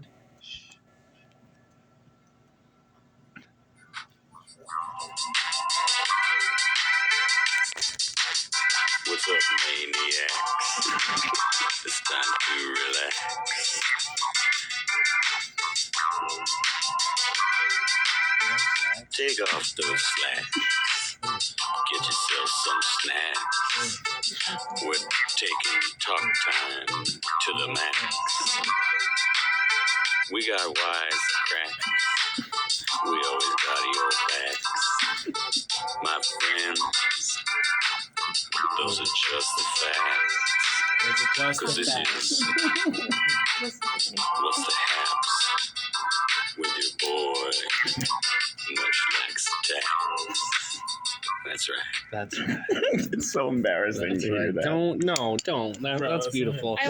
hand. What's up, maniacs? It's time to relax. Take off those slacks. Get yourself some snacks. We're taking talk time to the max. We got wise cracks. We always got your backs. My friends, those are just the facts. Cause this is What's the Haps with your boy, much like tax. That's right. That's right. It's so embarrassing to hear that. Don't. That's beautiful. I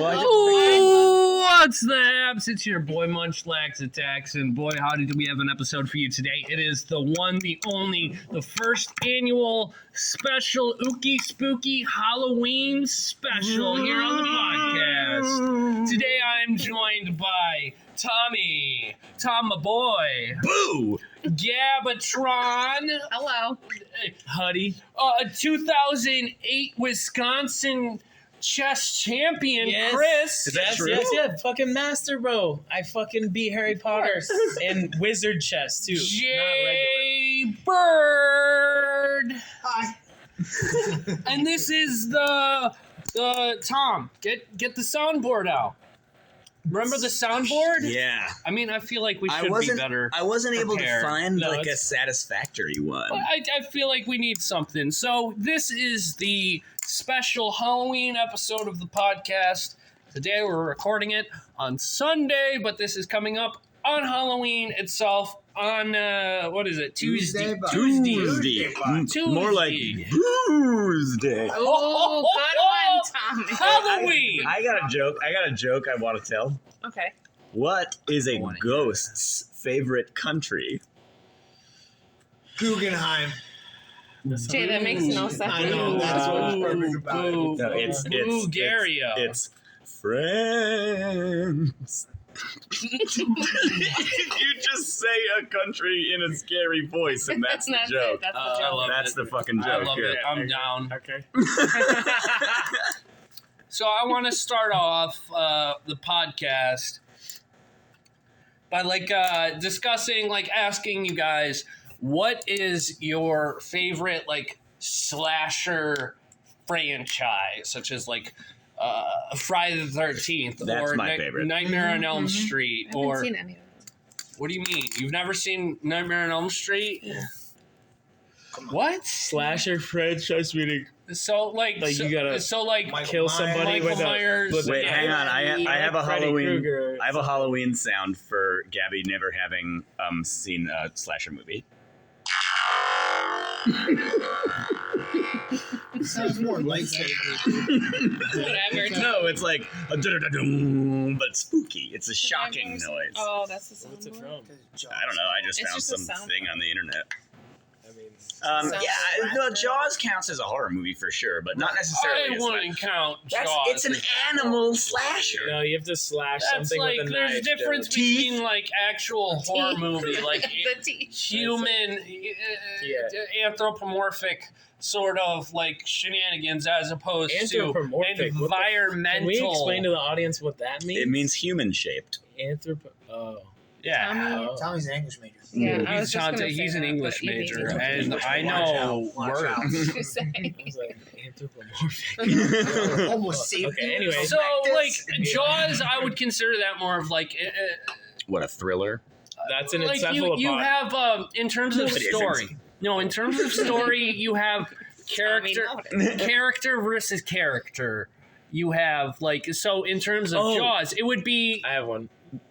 What's the Haps? It's your boy Munchlax Attacks, and boy, howdy, do we have an episode for you today. It is the one, the only, the first annual special Ookie Spooky Halloween special here on the podcast. Today I'm joined by Tommy, Tom, my boy. Boo! Gabatron. Hello. Huddy. 2008 Wisconsin chess champion, Yes. Chris. Is that true? Yes, fucking master, bro. I fucking beat Harry Potter and wizard chess too. Jay Bird. Hi. And this is the Tom. Get the soundboard out. Remember the soundboard? Yeah. I mean, I feel like we should be better. I wasn't able to prepared. find No, a it's- satisfactory one. But I feel like we need something. So this is the special Halloween episode of the podcast. Today we're recording it on Sunday, but this is coming up on Halloween itself on, what is it? Tuesday. Tuesday. More like Tuesday. Oh, good one, Tommy. Halloween! I got a joke. I want to tell. Okay. What is a ghost's favorite country? Guggenheim. Jay, that makes no sense. I know, that's what's perfect about it. No, Bulgaria. It's France. You just say a country in a scary voice, and that's the That's joke. it. That's I the joke. love That's it. the fucking I joke. love yeah. it. I'm down. Okay. So I want to start off the podcast by discussing, asking you guys, what is your favorite slasher franchise, such as Friday the 13th That's or my favorite. Nightmare on Elm Street, I haven't or seen any of them. what do you mean? You've never seen Nightmare on Elm Street? What? Slasher franchise meaning So you gotta Michael kill Myers. somebody Michael with Myers. with Wait, hang on. I have a Freddy Halloween. Krueger. I have a Halloween sound for Gabby never having seen a slasher movie. Sounds more lightsaber. Whatever. No, it's like a dun-dun-dun-dun, but spooky. It's a shocking noise. Oh, that's the What's it soundboard. from? I don't know. I just It's found just a sound something on the internet. I mean, Sounds No, Jaws counts as a horror movie for sure, but not necessarily. I as wouldn't count Jaws. It's an animal slasher. no, you have to slash That's something with a there's knife. difference dude. between actual horror Teeth. movie, The teeth. human anthropomorphic sort of shenanigans, as opposed to Anthropomorphic. What the environmental. Can we explain to the audience what that means? It means human shaped. Oh. yeah. Tommy. Oh. Tommy's an English major. Yeah, I was just gonna He's say an that, English but you major, need to- and I Watch know out, watch out. words. Just saying. I was like, anthropomorphic. Almost saved Okay, you. anyway. So, Jaws, I would consider that more of What a thriller! That's an you encephalopod. have in terms of No, it isn't. story. No, in terms of story, you have character Tommy, character versus character. You have so in terms of Oh. Jaws, it would be I have one.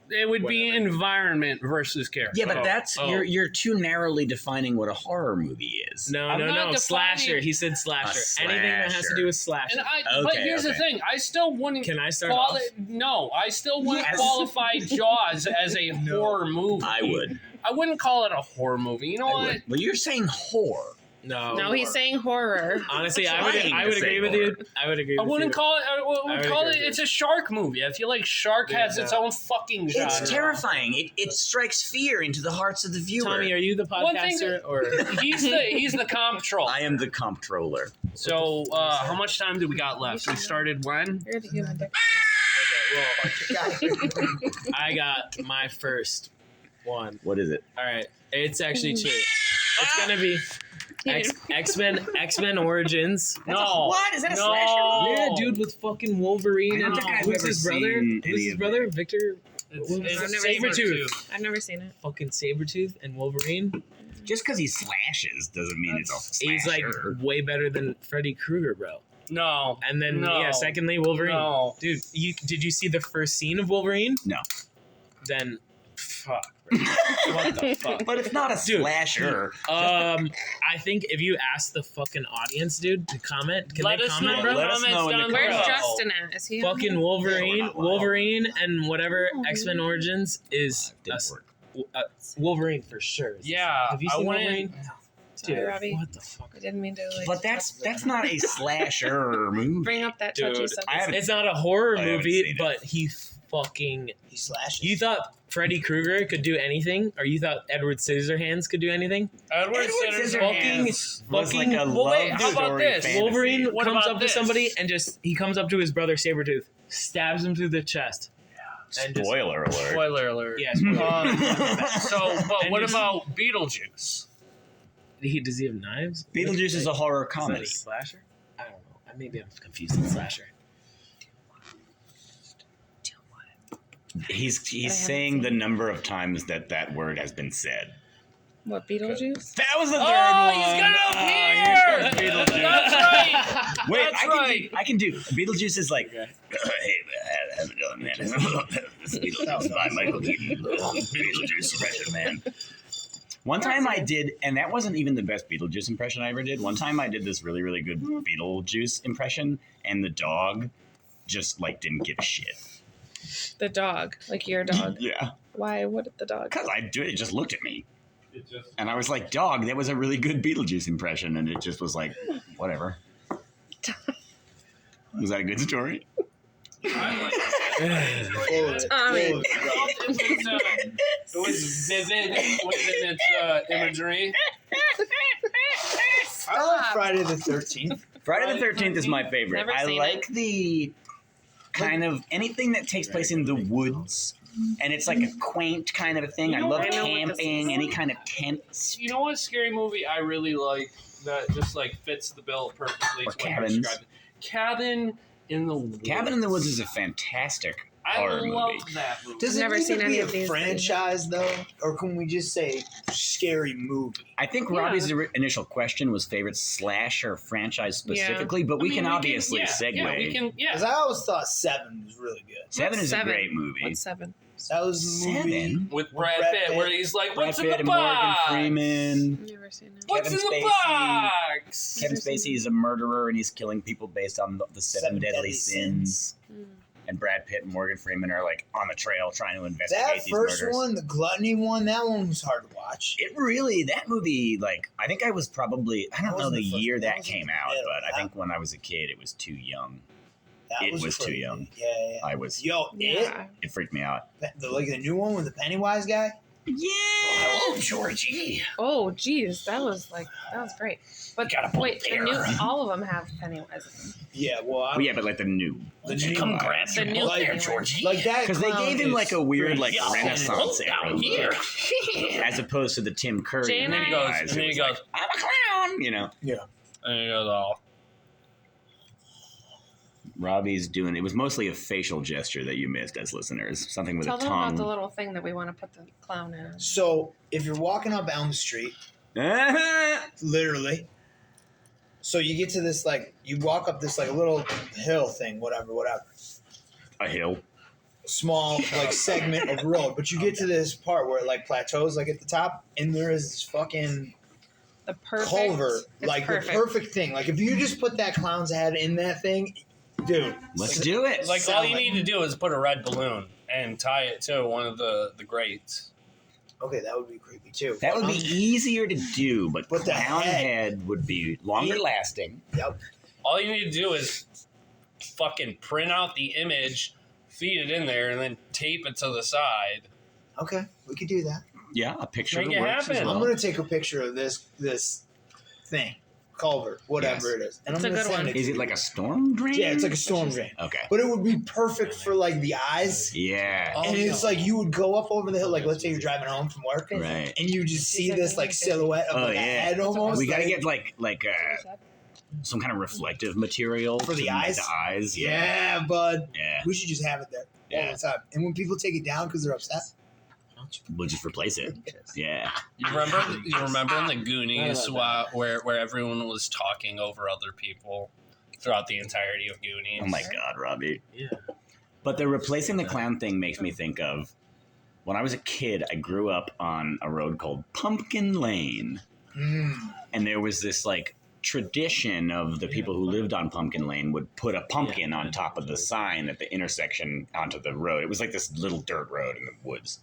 environment versus character. Yeah, but that's Oh. you're too narrowly defining what a horror movie is. No, I'm no, not no. defining- Slasher. He said slasher. Anything that has to do with slasher. And but Okay, here's the okay. thing: I still wouldn't. Can I start off? No, I still wouldn't Yes. qualify Jaws as a horror movie. I would. I wouldn't call it a horror movie. You know I what? would. Well, you're saying horror. No, he's saying horror. honestly, I Trying would to agree say with you. I would agree. I with wouldn't you. call it. I would would call it. agree with It's a shark movie. I feel like Shark Yeah, has its no. own fucking genre. It's terrifying. It strikes fear into the hearts of the viewer. Tommy, are you the One thing podcaster or? He's the comptroller. I am the comptroller. So how much time do we got left? We started when? You're the human dick. I got my first one. What is it? All right, it's actually two. It's gonna be X-Men Origins. No. What? Is that a No. slasher? Yeah, dude, with fucking Wolverine I and don't think I've who's ever his brother? seen Who's any his of brother? Victor. It's I've never seen Sabretooth. I've never seen it. Fucking Sabretooth and Wolverine. Just because he slashes doesn't mean it's a slasher. He's like way better than Freddy Krueger, bro. No. And then No. yeah, secondly Wolverine. No. Dude, did you see the first scene of Wolverine? No. Then fuck. Bro. What the fuck? But it's not a Dude. slasher. I think if you ask the fucking audience, dude, to comment, can Let they us comment, know. bro? Let us Comments know in the down Where's below. Justin at? Is he on Fucking here? Wolverine, not live. Wolverine, and whatever X-Men Origins is Didn't work. Wolverine for sure. Yeah, Have you I seen wouldn't- Wolverine? Sorry, Dude, Robbie. what the fuck? I didn't mean to like. But that's not a slasher movie. bring up that touchy Dude, subject. I haven't- It's not a horror I haven't movie, seen it. but he fucking. He slashes. You thought Freddy Krueger could do anything, or you thought Edward Scissorhands could do anything? Edward Scissorhands was fucking- like a Well, wait, how about story this? fantasy. Wolverine What comes about up this? to somebody and he comes up to his brother Sabretooth, stabs him through the chest. And just- Spoiler alert. Spoiler alert. Yes. But what just- about Beetlejuice? Does he have knives? Beetlejuice is a horror Is that comedy. a slasher? I don't know. Maybe I'm confused with slasher. He's haven't saying seen the it. number of times that word has been said. What, Beetlejuice? That was the third Oh, one. he's gonna here appear! comes Beetlejuice. That's right! Wait, That's I can right. do. I can do. Beetlejuice is like, hey man, how's it going, man? This is Beetlejuice by Michael Keaton. Beetlejuice impression, man. One time I did, and that wasn't even the best Beetlejuice impression I ever did. One time I did this really, really good Beetlejuice impression, and the dog just like didn't give a shit. The dog. Like your dog. Yeah, Why? What did the dog? because I do it just looked at me. And I was like, dog, that was a really good Beetlejuice impression. And it just was like, whatever. Was that a good story? Tommy. It was vivid within its imagery. I like Friday the 13th. Friday the 13th is my favorite. Never I seen like the kind of anything that takes place in the woods. And it's like a quaint kind of a thing. You I know love what? I know what this camping, is. any kind of tents. You know what scary movie I really like that just like fits the bill perfectly? Or to what you're Cabins. describing? Cabin in the Woods. Cabin in the Woods is a fantastic I horror love movie. that movie. Does it Never need seen to any be a of these franchise though, or can we just say scary movie? I think Yeah. Robbie's initial question was favorite slasher franchise specifically, but we can obviously segue. Yeah, we can. Yeah. Because I always thought Seven was really good. Seven What's is a Seven? great movie. What's 7? That was the movie. Seven? With Brad Pitt, where he's like, Brad "What's Pitt in and the Morgan box? Freeman. Never seen it. What's Kevin in the Spacey. box?" Kevin Spacey is a murderer and he's killing people based on the seven deadly sins. Mm. And Brad Pitt and Morgan Freeman are like on the trail trying to investigate That these first murders. one, the gluttony one, that one was hard to watch. It really, that movie, like, I think I was probably, I don't know wasn't the the first year one, that that was came the out, middle. but I think when I was a kid, it was too young. That It was too crazy. young. Yeah. I was, Yo, Yeah. it freaked me out. like the new one with the Pennywise guy. Yeah! Oh, Georgie! Oh, geez, that was great. But Gotta wait, the bear. new, all of them have Pennywise in them. Yeah, well, Oh, yeah, but like the new. The new Come one. grab The some new like, Pennywise. like that Because they clown gave him is like a weird, like, crazy. Renaissance era here. look, as opposed to the Tim Curry. Jay And then he and I- goes, guys. and It then he was goes, like, I'm a clown, you know. and he goes, "Oh, Robbie's doing, it was mostly a facial gesture that you missed as listeners. Something with Tell a them about tongue. the little thing that we want to put the clown in. So if you're walking up Elm Street, literally, so you get to this like you walk up this like little hill thing, whatever, A hill. small like segment of road, but you get to this part where it like plateaus like at the top, and there is this fucking The perfect culvert, it's like perfect. the perfect thing. Like if you just put that clown's head in that thing, dude, Let's do it. like all you Sound need to do is put a red balloon and tie it to one of the grates." Okay, that would be creepy too. That would be easier to do, but But the clown head- head would be longer lasting. Yep. All you need to do is fucking print out the image, feed it in there, and then tape it to the side. Okay, we could do that. Yeah, a picture Make it works as happen. well. I'm gonna take a picture of this thing, culvert, whatever Yes. it is, and It's I'm a gonna good send one. it. Is to it you. like a storm drain? Yeah, it's like a storm drain. Okay. But it would be perfect for like the eyes. Yeah. Oh, And it's no. like you would go up over the hill, like let's say you're driving home from work, Right. and you just see this like silhouette of Oh, like, a yeah. head almost. We gotta like- get like some kind of reflective material For the to make eyes? The eyes. yeah, bud. Yeah. We should just have it there all Yeah. the time. And when people take it down because they're upset, We'll just replace it. Yeah. You remember in the Not Goonies about where everyone was talking over other people throughout the entirety of Goonies? Oh my God, Robbie. Yeah. But the replacing the clown thing makes me think of when I was a kid. I grew up on a road called Pumpkin Lane, and there was this like tradition of the people who lived on Pumpkin Lane would put a pumpkin on top of the sign at the intersection onto the road. It was like this little dirt road in the woods.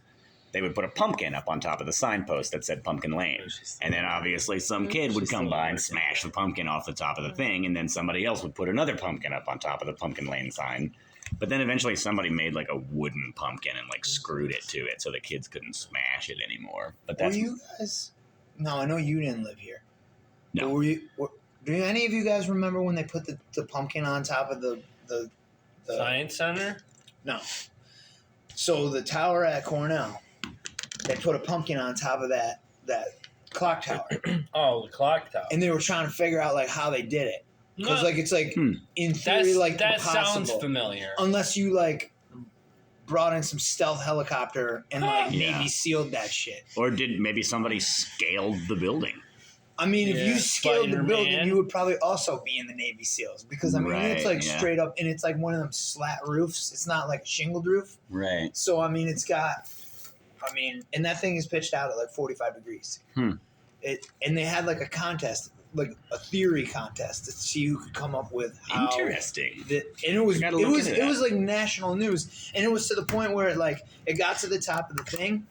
They would put a pumpkin up on top of the signpost that said Pumpkin Lane. And then obviously some kid would come by and smash the pumpkin off the top of the thing, and then somebody else would put another pumpkin up on top of the Pumpkin Lane sign. But then eventually somebody made like a wooden pumpkin and like screwed it to it so the kids couldn't smash it anymore. But were that's you guys? No, I know you didn't live here. No. But do any of you guys remember when they put the pumpkin on top of the Science Center? No. So the tower at Cornell, they put a pumpkin on top of that clock tower, Oh, the clock tower. and they were trying to figure out like how they did it because No, like it's like Hmm. in theory like that impossible sounds familiar. unless you like brought in some stealth helicopter and like Yeah. Navy sealed that shit. or did maybe somebody scaled the building? I mean, if Yeah, you scaled the building, Spider-Man. you would probably also be in the Navy SEALs because I mean it's Right, like yeah. straight up and it's like one of them slat roofs. It's not like a shingled roof. Right. So I mean, it's got, I mean, and that thing is pitched out at like 45 degrees. And they had like a contest, like a theory contest to see who could come up with how. Interesting. And it was I gotta look into it that. was like national news, and it was to the point where it got to the top of the thing,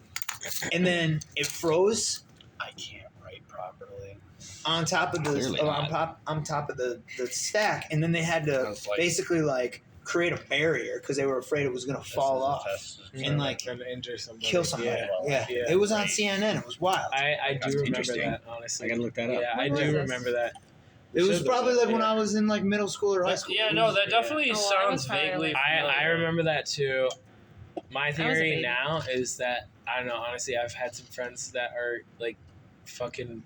and then it froze. I can't write properly. On top of the Clearly not. on top of the stack, and then they had to Sounds like- basically like create a barrier because they were afraid it was gonna fall off. And, like, and injure somebody. Kill somebody. Yeah. Yeah. It was on CNN. It was wild. I do remember Interesting. that, honestly. I gotta look that up. Yeah, I When do was this? remember that. It was Should've probably been, like when yeah. I was in like middle school or high school. Yeah, no, that definitely Oh, well, I was sounds probably, vaguely. like, I familiar. remember that too. My was a theory baby. now is that I don't know. Honestly, I've had some friends that are like fucking,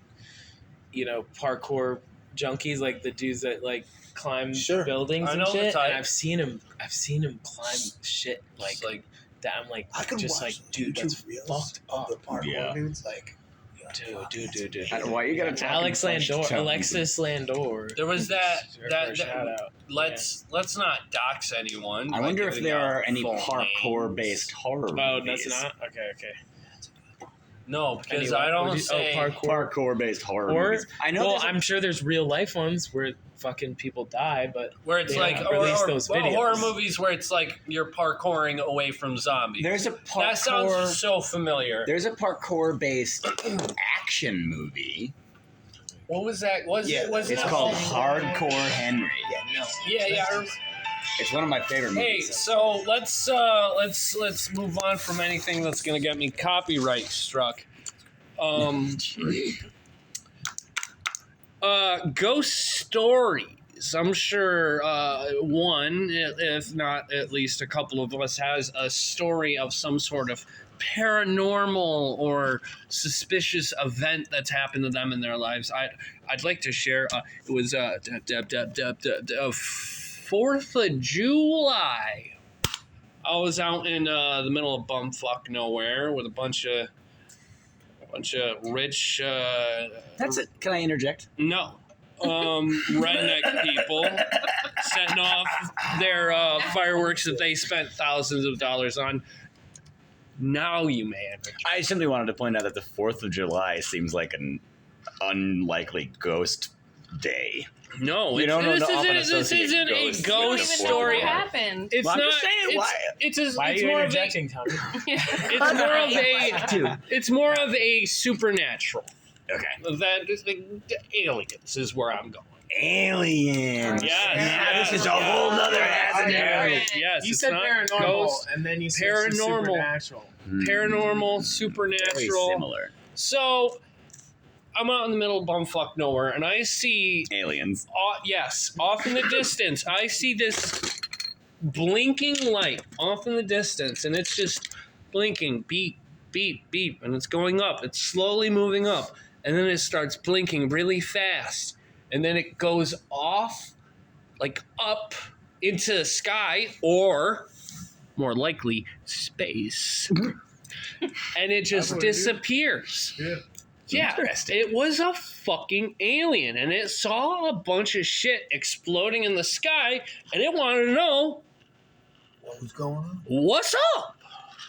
parkour junkies, like the dudes that like climb Sure. buildings I and know the shit. type. And I've seen him climb shit like It's like that. I'm like, I could just watch like, dude, that's YouTube reels fucked of up. the parkour Yeah. dudes. Like, Dude. I don't- why you gotta talk in Alex such Landor, tones? Alexis Landor. there was that. Shout out. Let's not dox anyone. I by wonder if giving there out are any full parkour-based horror Oh, movies. that's not okay. Okay. names. No, because Anyway, I don't would you- say. Parkour-based horror Or- movies. I know. Well, there's a- I'm sure there's real life ones where fucking people die, but Where it's They like, don't release those well, videos. horror movies where it's like you're parkouring away from zombies. there's a That sounds parkour. so familiar. There's a parkour-based action movie. What was that? Was Yeah, it? Was It's it called something- Hardcore Henry. yeah, no. Yeah. It's one of my favorite Hey, movies. so let's move on from anything that's gonna get me copyright struck. Ghost stories. I'm sure one, if not at least a couple of us, has a story of some sort of paranormal or suspicious event that's happened to them in their lives. I'd like to share. It was 4th of July. I was out in the middle of bumfuck nowhere with a bunch of rich. That's it. Can I interject? No. Redneck people setting off their fireworks that they spent thousands of dollars on. Now you may have it. I simply wanted to point out that the 4th of July seems like an unlikely ghost day. No, You don't know this to often isn't associate a ghosts. You don't ghost even know story. what happened. It's Well, I'm not. just saying, why? It's Why are you more of a. interjecting, Tommy? It's more of a. Dude. It's more of a supernatural. Okay. That is the aliens is where I'm going. Aliens. Yes. This is a whole nother avenue. Yes, You it's said not paranormal, ghost, and then you said paranormal. supernatural. paranormal, Very supernatural. similar. So I'm out in the middle of bumfuck nowhere, and I see, Aliens. off in the distance, I see this blinking light off in the distance, and it's just blinking, beep, beep, beep, and it's going up. It's slowly moving up, and then it starts blinking really fast, and then it goes off, like up into the sky, or more likely, space. And it just disappears. Yeah, Interesting. it was a fucking alien, and it saw a bunch of shit exploding in the sky, and it wanted to know What was going on? what's up.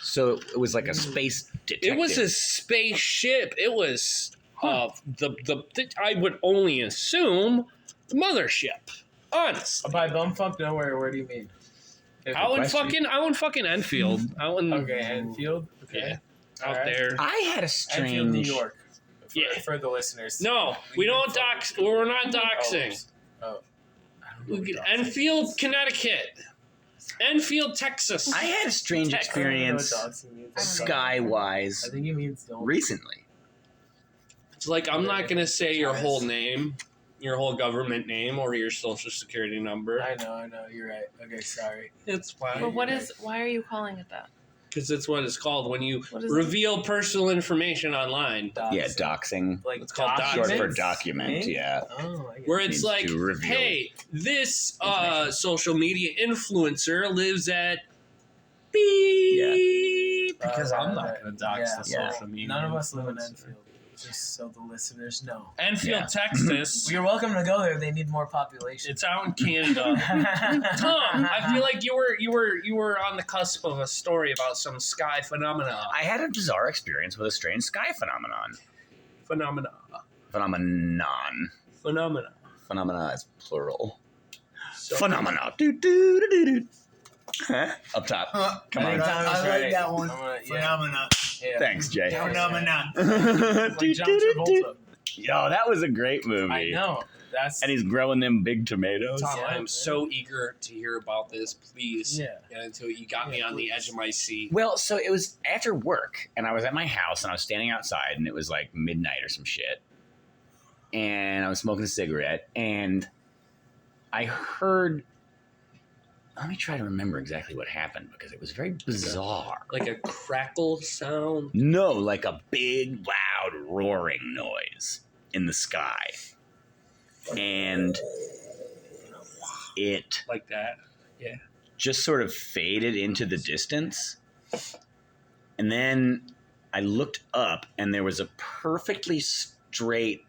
So it was like a space detective. It was a spaceship. It was the I would only assume the mothership. Honestly, By bumfuck nowhere, where do you mean? out in fucking Enfield, out in Okay, Enfield. Okay. Yeah. out Alright. there. I had a strange. Enfield, New York. For, Yeah. for the listeners. No, we don't dox. We're not doxing. Oh. I don't know what Enfield, Connecticut. Enfield, Texas. I had a strange Text. experience doxing means. sky-wise I think it means don't. recently. It's like, I'm not going to say your whole name, your whole government name, or your social security number. I know. You're right. Okay, sorry. It's fine. But why are you calling it that? Because it's what it's called when you What is reveal personal information online. Yeah, doxing. Like It's called Short for documents? document, yeah. Oh, I get Where it. it's Means like, to reveal hey, this information. social media influencer lives at beep. Because I'm not going to dox the Yeah. social media. None of us live in influencer. Enfield. Just so the listeners know. Enfield, Yeah. Texas. You're welcome to go there. They need more population. It's out in Canada. Tom, I feel like you were on the cusp of a story about some sky phenomena. I had a bizarre experience with a strange sky phenomenon. Phenomenon. Phenomena is plural. So, Phenomena. Do, do, do, do, do. Huh? Up top. Come I on. like Tommy's I right. like that one. Yeah. Phenomena. Yeah. Thanks, Jay. Yeah. Phenomena. Like Do, John do, do, do. Travolta. Yo, that was a great movie. I know. That's And he's growing them big tomatoes. Tom, Yeah, I'm man. so eager to hear about this. Please Yeah. get into it. You got me on the edge of my seat. Well, so it was after work, and I was at my house, and I was standing outside, and it was like midnight or some shit. And I was smoking a cigarette, and I heard. Let me try to remember exactly what happened because it was very bizarre. Like a crackle sound. No, like a big, loud, roaring noise in the sky. And it Like that. just sort of faded into the distance. And then I looked up, and there was a perfectly straight,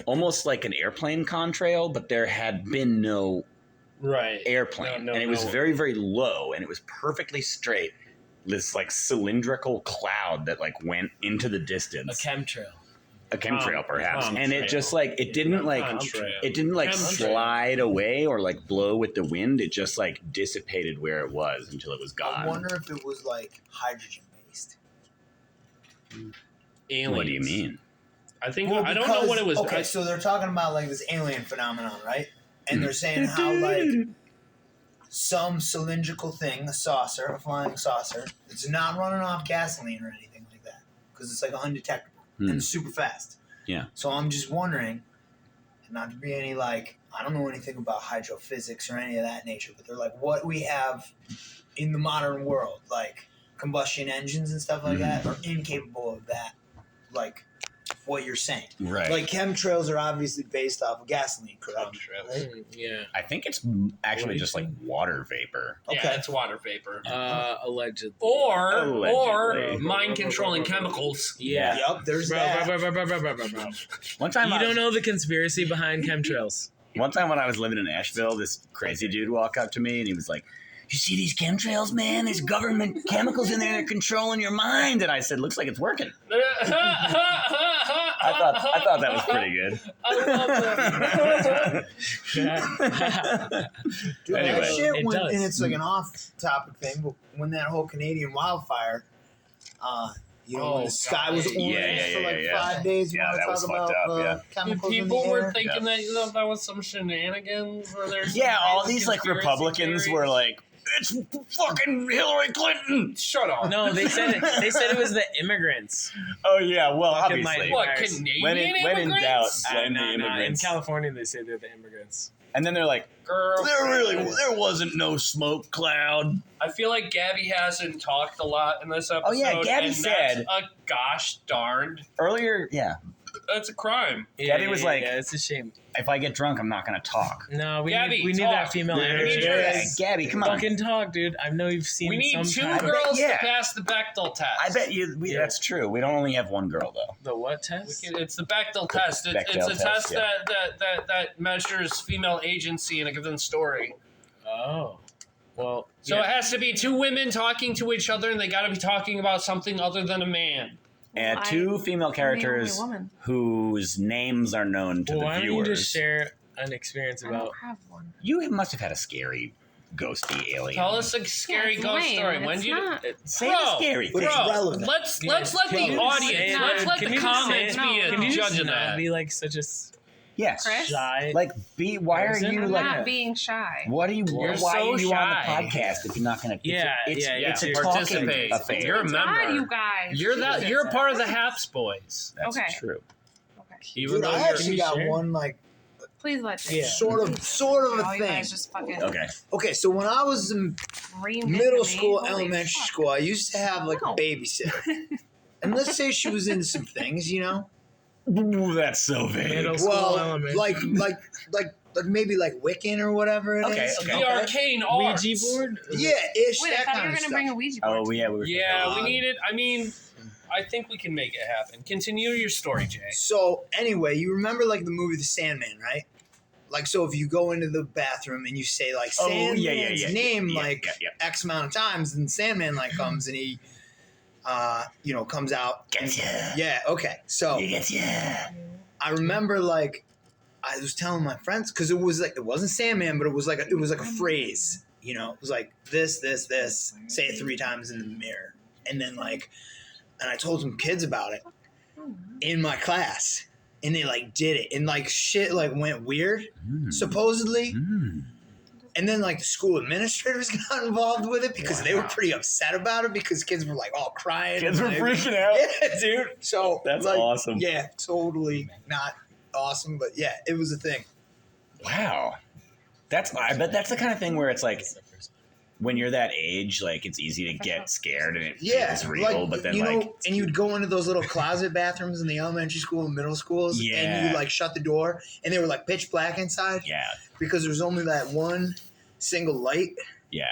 almost like an airplane contrail, but there had been no Right. airplane. No, and it was no. very, very low, and it was perfectly straight. This like cylindrical cloud that like went into the a distance. chemtrail. A chemtrail, perhaps. And it Chemtrail. just like it didn't like Chemtrail. it didn't like Chemtrail. slide away or like blow with the wind. It just like dissipated where it was until it was I gone. wonder if it was like hydrogen based. Aliens. What do you mean? I think Well, I don't know because- what it was. Okay, I- so they're talking about like this alien phenomenon, right? And Hmm. they're saying how like some cylindrical thing, a saucer, a flying saucer, it's not running off gasoline or anything like that because it's like undetectable Hmm. and super fast. Yeah. So I'm just wondering, not to be any like I don't know anything about hydrophysics or any of that nature, but they're like what we have in the modern world, like combustion engines and stuff like that, are incapable of that. Like what you're saying. Right. Like chemtrails are obviously based off of gasoline production. Right? Yeah. I think it's actually just like water vapor. Okay. Yeah, it's water vapor. Allegedly. Or Allegedly. mind controlling chemicals. Yeah. Yep, there's that. One time You I don't was- know the conspiracy behind chemtrails. One time when I was living in Asheville, this crazy dude walked up to me and he was like, you see these chemtrails, man? There's government chemicals in there that are controlling your mind. And I said, looks like it's working. I thought that was pretty good. I love that. Dude, Anyway, that shit it when, does. and it's like an off-topic thing, but when that whole Canadian wildfire, when the sky was orange for like 5 days, you Yeah, want to that was talk fucked about up, yeah. chemicals in the People air? were thinking that that was some shenanigans. Where there's Yeah, some all crazy these like conspiracy Republicans theories. were like, it's fucking Hillary Clinton. Shut up. No, they said it was the immigrants. Oh yeah, well Fucking obviously. my- What, Canadian When in doubt, immigrants? blame the In immigrants. California, they say they're the immigrants. And then they're like, Girl. there wasn't no smoke cloud. I feel like Gabby hasn't talked a lot in this episode. Oh, yeah, Gabby and said- that's a gosh darned. Earlier, yeah. That's a crime. Gabby was like- yeah, it's a shame. If I get drunk, I'm not gonna talk. No, we Gabby, need talk. that female Yeah, energy. yeah, Yeah, Gabby, come on. Fucking talk, dude. I know you've seen. We need two sometimes. girls yeah. to pass the Bechdel test. I bet you. Yeah. That's true. We don't only have one girl though. The what test? It's the Bechdel test. It's Bechdel a test, test yeah. that measures female agency in a given story. Oh, well. So yeah. it has to be two women talking to each other, and they got to be talking about something other than a man. And Well, two female characters I'm the only woman. whose names are known to Well, the why don't viewers. you just share an experience I about? don't have one. You must have had a scary, ghosty alien. Tell us a scary it's ghost lame, story. and When it's do you? not. Say Bro, the scary But thing. it's Bro, relevant. let's Yeah, let the can you audience, say it? let's let Can the you just say comments it? be No. a Can you judge just of not that. be like such a? Yes. Chris? Shy. Like, why are Person? you I'm like? not being shy. What are you? You're why so are you on the shy. podcast if you're not going to? Yeah, it's a yeah, talking participate. affair. You're a member. God, you guys. You're that. Jesus. You're part of the Haps boys. That's Okay. true. Okay. Even Dude, though I you're- actually got share? one like Please let Jake. Yeah. sort of All a you thing. guys just fucking Okay. Okay, so when I was in reamed middle into me. school, Holy elementary fuck. school, I used to have like a No. babysitter. And let's say she was into some things, you know? Ooh, that's so vague. Middle school, Well, elementary. like maybe like Wiccan or whatever it is. Okay, okay. The arcane arts. Ouija board. Yeah, ish, Wait, I that thought you kind were of gonna stuff. bring a Ouija board. Oh yeah, we were. Yeah, we need it. I mean, I think we can make it happen. Continue your story, Jay. So anyway, you remember like the movie The Sandman, right? Like, so if you go into the bathroom and you say like Oh, Sandman's yeah. name Yeah, like yeah. X amount of times, then Sandman like comes and he, comes out. Gets ya. Yeah. Okay. So You get ya. I remember like I was telling my friends because it was like it wasn't Sandman, but it was like a phrase. You know, it was like this. Say it 3 times in the mirror, and then like, and I told some kids about it in my class, and they like did it, and like shit like went weird supposedly. And then like the school administrators got involved with it because they were pretty upset about it because kids were like all crying. Kids were and, like, freaking out. Yeah, dude. So That's like, awesome. Yeah, totally not awesome, but yeah, it was a thing. Wow. I bet that's the kind of thing where it's like when you're that age, like it's easy to get scared and it Yeah, feels real, but then and you'd go into those little closet bathrooms in the elementary school and middle schools, and Yeah. you like shut the door, and they were like pitch black inside yeah, because there was only that one single light, yeah,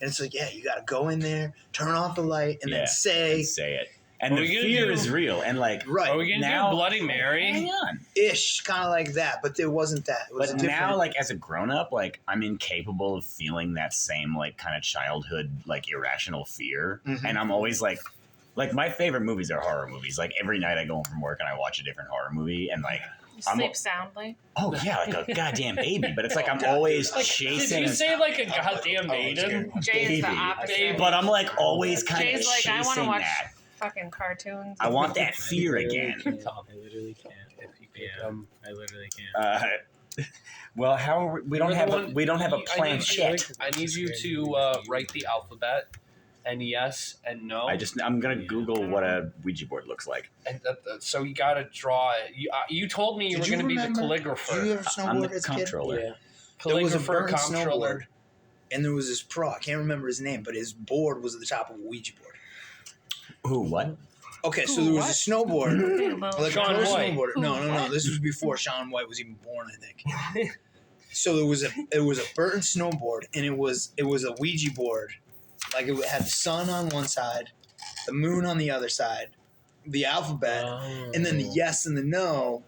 and it's like, yeah, you got to go in there, turn off the light, and Yeah. then say say it. And Are the we gonna fear do- is real, and like right Are we gonna now, do Bloody hang Mary? on. ish, kind of like that, but it wasn't that. It was But a different. now, like as a grown up, like I'm incapable of feeling that same like kind of childhood like irrational fear, Mhm. and I'm always like my favorite movies are horror movies. Like every night I go home from work and I watch a different horror movie, and like You I'm- sleep soundly. oh yeah, like a goddamn baby. But it's like I'm always Like, chasing. did you say like a goddamn maiden? Jay's Baby. the opposite. But I'm like always kind of Jay's like, I want to chasing watch that. fucking cartoons. I want that fear I literally again. can't. I literally can't. If you could, I literally can't. Well, how are we don't You're have the a one- we don't have a I need planchette. I need you to write the alphabet and yes and no. I'm gonna Google what a Ouija board looks like. And so you got to draw it. You told me you Did were you going to be the remember- calligrapher. Did you ever I'm snowboard the as a kid? comptroller. Yeah. There was a Calligrapher, burnt comptroller. snowboard, and there was this pro. I can't remember his name, but his board was at the top of a Ouija board. Ooh, what? Okay, so Ooh, there was what? a snowboard. Hey, Lil. Like Shaun a pro White. snowboarder. No. What? This was before Shaun White was even born, I think. So it was a burnt snowboard, and it was a Ouija board. Like it had the sun on one side, the moon on the other side, the alphabet, and then the yes and the no.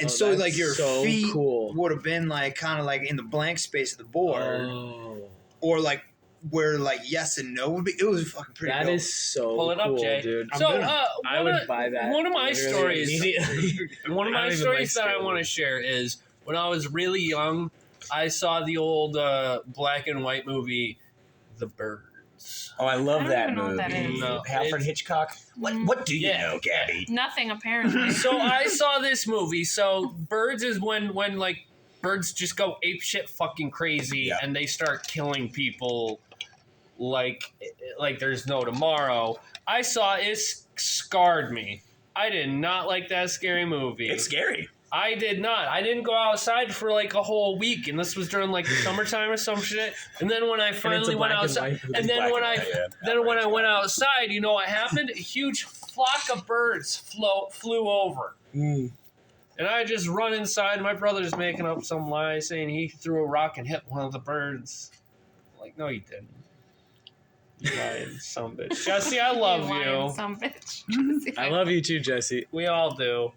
And Oh, so that's like your so feet cool. would have been like kind of like in the blank space of the board, Oh. or like where like yes and no would be. It was fucking pretty. That dope. is so Pull it up, cool, Jay. dude. So, I would buy that. One of my literally stories. immediately. One of I my don't even stories like that I scary want to movies. share is when I was really young, I saw the old black and white movie, The Birds. Oh, I love I don't that even know what that movie. is. No, Alfred Hitchcock. What do you Yeah. know, Gabby? Nothing apparently. So I saw this movie. So Birds is when like birds just go apeshit fucking crazy Yeah. and they start killing people like there's no tomorrow. I saw it, scarred me. I did not like that scary movie. It's scary. I did not. I didn't go outside for like a whole week, and this was during like the summertime or some shit. And then when I finally went outside, and then when I went outside, you know what happened? A huge flock of birds flew over, and I just run inside. My brother's making up some lie saying he threw a rock and hit one of the birds. I'm like, no, you didn't. You lying some bitch. Jesse, I love lying you. Some bitch. I love you too, Jesse. We all do.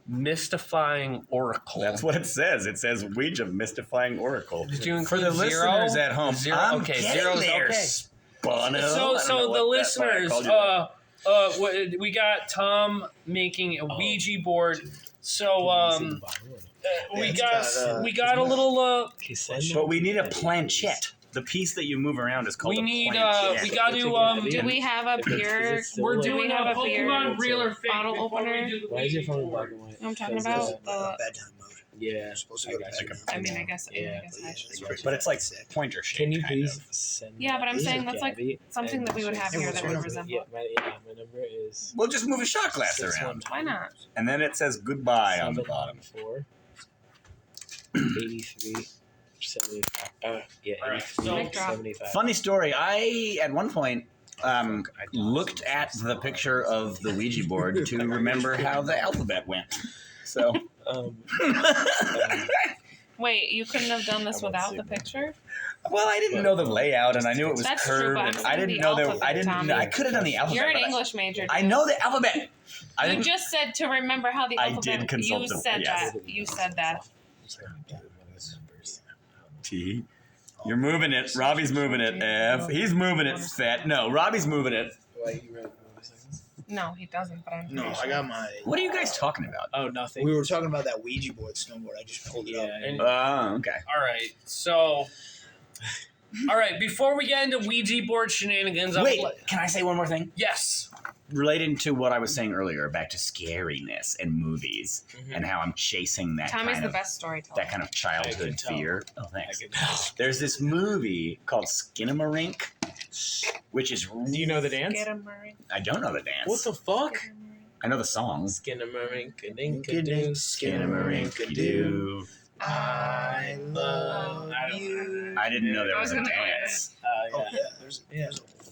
Mystifying Oracle. That's what it says. It says Ouija mystifying oracle. Did you For the include zero? listeners at home, Zero? I'm Okay, getting zero's there, okay. Spano. I don't know So the what that's why I listeners, called you that. we got Tom making a Ouija board. So we got a little But we need a planchette. The piece that you move around is called we a need planchette. we got to Do we have a beer? we're Do we doing have a a beer Pokemon real or fake bottle before we opener? do the Why is your Ouija phone board. black and white? I'm talking Because about it's- the. bedtime mode. Yeah. You're supposed to go to got bed. you. I mean, I guess Yeah. I should. But it's like pointer shape. Can you kind please of. send Yeah, but I'm that saying to that's like Gabby something and that we would have just- here that Yeah, would my- resemble. my number is We'll just move a shot glass around. Why not? And then it says goodbye on the bottom. 4 83 75. Yeah, All right, 83 so- Mic drop. 75. Funny story. I, at one point, looked at the picture of the Ouija board to remember how the alphabet went. So, Wait, you couldn't have done this I'm on without the Sigma. picture? well, I didn't know the layout, and I knew it was That's true, curved. but I'm and saying I didn't the know that. alphabet, I didn't. Tommy. I could have done the alphabet. You're an but English major. I know the alphabet. I You didn't. just said to remember how the I alphabet. did consult You the- said yes. that. You said that. T. You're moving it. Robbie's moving it. F. He's moving it. Fat. No, Robbie's moving it. Why you read motorcycles? No, he doesn't. But I'm. No, pretty I sure. got my. What are you guys talking about? Oh, nothing. We were talking about that Ouija board snowboard. I just pulled it up. Yeah. And- Oh, okay. All right, so. All right, before we get into Ouija board shenanigans, Wait, can I say one more thing? yes. Relating to what I was saying earlier, back to scariness and movies, and how I'm chasing that Tommy's kind the of best storyteller. that kind of childhood I can tell. fear. Oh, I thanks. can tell. There's this movie called Skinamarink, which is Do you know the dance? Get him, Murray. I don't know the dance. What the fuck? Get him, Murray. I know the songs. Skinamarink-a-dink-a-doo. Skinamarink-a-doo. I love I don't- you. I didn't know there I was was a gonna play dance. Oh yeah, there's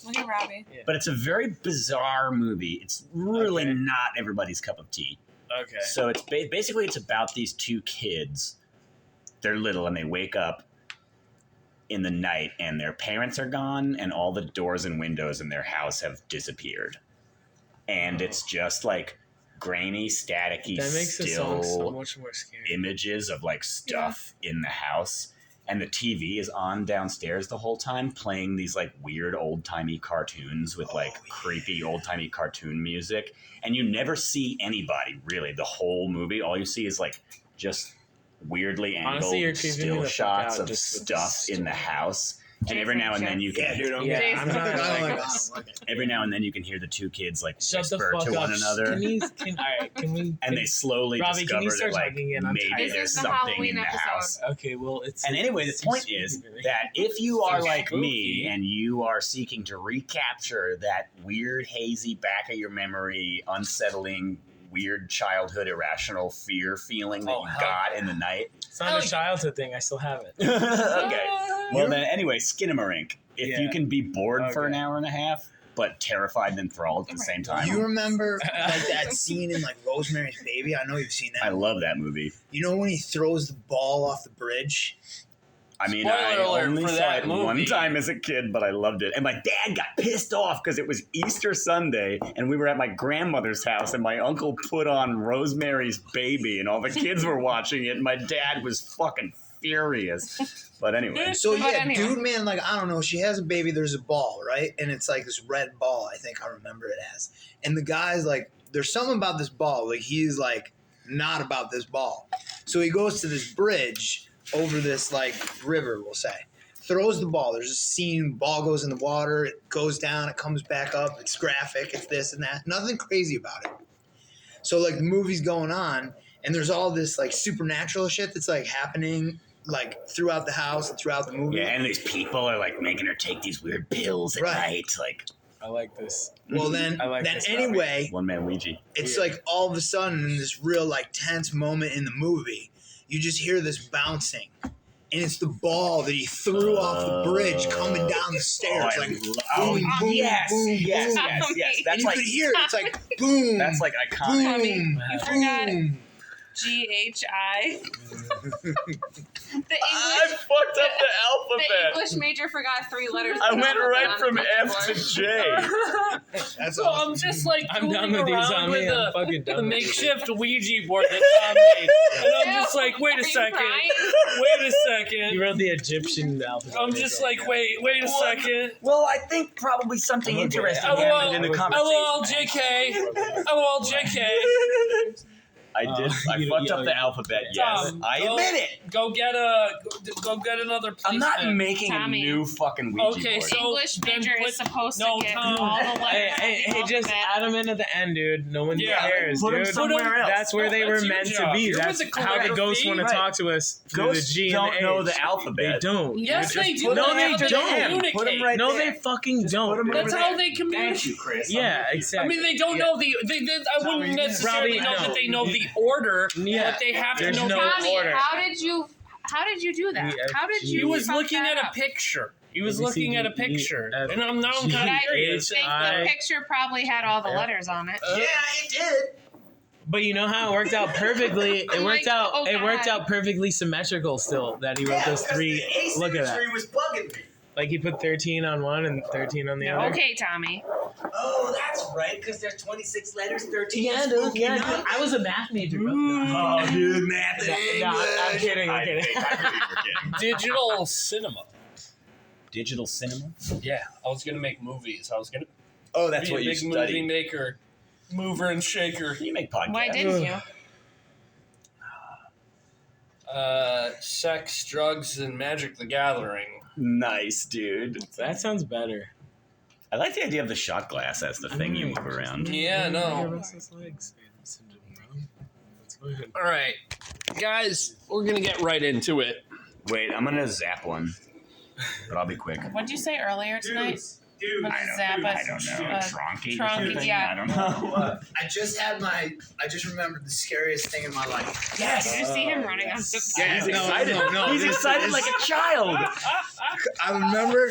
Look at Robbie. But it's a very bizarre movie. It's really Okay. not everybody's cup of tea. Okay. So it's basically it's about these two kids. They're little and they wake up in the night and their parents are gone and all the doors and windows in their house have disappeared. And it's just like grainy, staticky, That makes the song so still much more scary. images of like stuff in the house. And the TV is on downstairs the whole time playing these like weird old-timey cartoons with like creepy old-timey cartoon music. And you never see anybody really the whole movie. All you see is like just weirdly angled Honestly, you're creeping me still the fuck shots out of just with stuff this in the house. And every now and then you yeah, can dude. I'm, Yeah, getting- I'm not I don't like like this. I don't like it. every now and then you can hear the two kids like Shut the whisper fuck to up. one another. Can we? And they slowly Robbie, can discover you start that like talking again? I'm maybe tired. This there's is the something Halloween in the episode. house. Okay, well, it's. And anyway, the it's point spooky is to me. that if you are So like spooky. me and you are seeking to recapture that weird, hazy back of your memory, unsettling, weird childhood irrational fear feeling that Oh, you hell got in the night. It's not a childhood thing. I still have it. Okay. Well, then, anyway, Skinamarink. If Yeah. you can be bored for an Okay. hour and a half, but terrified and enthralled at the same time. You remember like that scene in like Rosemary's Baby? I know you've seen I that. love that movie. You know when he throws the ball off the bridge? I mean, Spoiler I alert only for saw that it one movie. time as a kid, but I loved it. And my dad got pissed off because it was Easter Sunday, and we were at my grandmother's house, and my uncle put on Rosemary's Baby, and all the kids were watching it, and my dad was fucking furious. But anyway. So But yeah, anyway. dude, man, like I don't know. She has a baby. There's a ball, right? And it's like this red ball. I think I remember it as. And the guy's like, there's something about this ball. Like he's like not about this ball. So he goes to this bridge over this like river, we'll say. Throws the ball. There's a scene. Ball goes in the water. It goes down. It comes back up. It's graphic. It's this and that. Nothing crazy about it. So like the movie's going on, and there's all this like supernatural shit that's like happening like throughout the house and throughout the movie. Yeah, and these people are like making her take these weird pills at Right. night. Like I like this. Well then, I like then this anyway, one man Ouija. it's Yeah. like all of a sudden in this real like tense moment in the movie, you just hear this bouncing. And it's the ball that he threw off the bridge coming down the stairs. Like boom, boom, yes, boom, yes, boom. yes, yes. And That's you like could hear it. It's like boom. that's like iconic. Tommy, boom, you forgot boom. GHI. The I English. fucked up the The alphabet. English major forgot 3 letters. I of the went right alphabet from on F to the J. That's So awesome. I'm just like I'm done fooling with these, around Tommy. with I'm fucking done the with makeshift Ouija board that Tom made. And I'm just like, wait Are a you second. crying? Wait a You second. wrote the Egyptian alphabet. I'm just like, wait a second. Well, I think probably something Okay. interesting LOL, happened in the conversation. LOL, JK. LOL, JK. I did. I You- fucked you- up the alphabet. Yes, Tom, I go- admit it. Go get another I'm not placement. making Tommy. a new fucking Ouija Okay, board. so English then major put- is supposed no, to get Tom. all the letters. Hey, of the just alphabet. add them in at the end, dude. No one Yeah, cares, put 'em dude. somewhere else. That's where they No, were that's your meant to job. be. You're That's with the how the ghosts calligraphy. want to Right. talk to us through the Ghosts G and don't the know H. the alphabet. They don't. Yes, You're they just do. put That's them how in they to them. communicate. Put 'em right No, there. they fucking Just don't. put 'em over That's there. how they communicate. Thank you, Chris. Yeah, I exactly. mean, they don't know the. I wouldn't necessarily Robbie, know no. that they know the order, Yeah, but they have to there's know no the Tommy, order. how did you do that? We How did actually- you? He was fuck looking that at a up? picture. He was ABCD, looking at a picture, F, and I'm now G, kind of I curious. think the picture probably had all the letters on it. Yeah, it did. But you know how it worked out perfectly. It I'm worked like, out. oh, It worked God. out perfectly symmetrical. Still, that he wrote those three. Look at that. was bugging me. Like he put 13 on one and 13 on the other. Okay, Tommy. Oh, that's right, because there's 26 letters, 13. Yeah, dude. Yeah, dude. I was a math major. Bro. Oh, dude, math. No, I'm kidding. I'm I kidding. think I believe you're kidding. Digital cinema. Digital cinema? Yeah, I was gonna make movies. I was gonna Oh, that's be what a you big movie study. maker, mover and shaker. You make podcasts. Why didn't you? Sex, drugs, and Magic the Gathering. Nice, dude. That sounds better. I like the idea of the shot glass as the thing you move around. Yeah, no. Restless legs. That's fine. All right, guys, we're gonna get right into it. Wait, I'm gonna zap one, but I'll be quick. What'd you say earlier tonight? Dude, What is Zappa? I don't know. Tronky or Tronky, something? yeah. I don't know. I just remembered the scariest thing in my life. Yes! Did you see him running on the Yeah, he's No, excited. no, He's this excited is- like a child. I remember,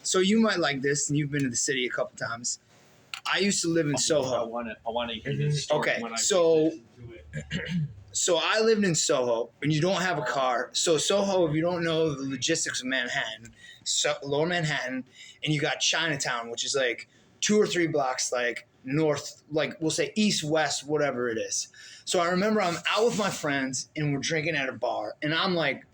so you might like this, and you've been to the city a couple times. I used to live in Soho. I want to hear this story. Okay, when I so- get into it. So I lived in Soho, and you don't have a car. So Soho, if you don't know the logistics of Manhattan, Lower Manhattan, and you got Chinatown, which is like 2 or 3 blocks like north, like we'll say east, west, whatever it is. So I remember I'm out with my friends, and we're drinking at a bar, and I'm like